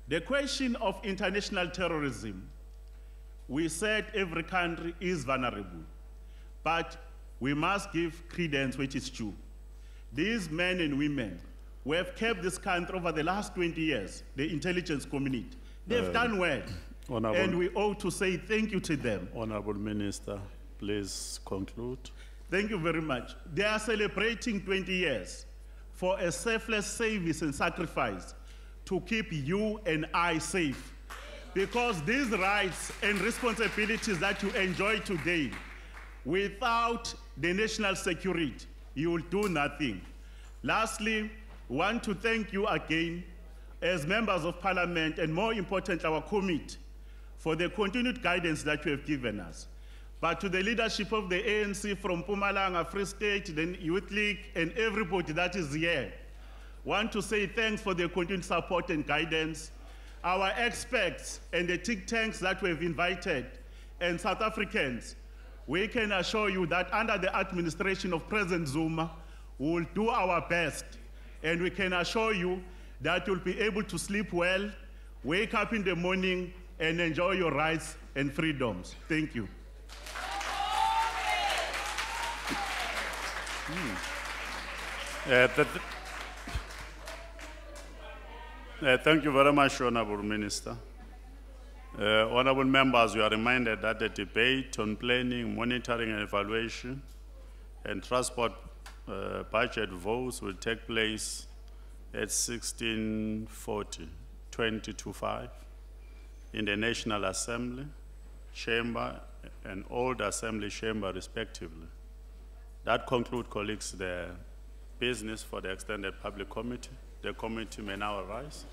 Speaker 3: The question of international terrorism, we said every country is vulnerable, but we must give credence which is due. These men and women who have kept this country over the last 20 years, the intelligence community, they've done well. And we ought to say thank you to them.
Speaker 14: Honorable Minister, please conclude.
Speaker 3: Thank you very much. They are celebrating 20 years for a selfless service and sacrifice to keep you and I safe. Because these rights and responsibilities that you enjoy today, without the national security, you will do nothing. Lastly, I want to thank you again as members of Parliament, and more importantly, our committee, for the continued guidance that you have given us. But to the leadership of the ANC from Mpumalanga, Free State, the Youth League, and everybody that is here, I want to say thanks for the continued support and guidance. Our experts and the think tanks that we have invited, and South Africans, we can assure you that under the administration of President Zuma, we will do our best. And we can assure you that you'll be able to sleep well, wake up in the morning, and enjoy your rights and freedoms. Thank you.
Speaker 14: Thank you very much, Honorable Minister. Honorable members, you are reminded that the debate on planning, monitoring and evaluation and transport budget votes will take place at 16:40, 20:25 in the National Assembly Chamber and Old Assembly Chamber respectively. That concludes, colleagues, the business for the Extended Public Committee. The committee may now arise.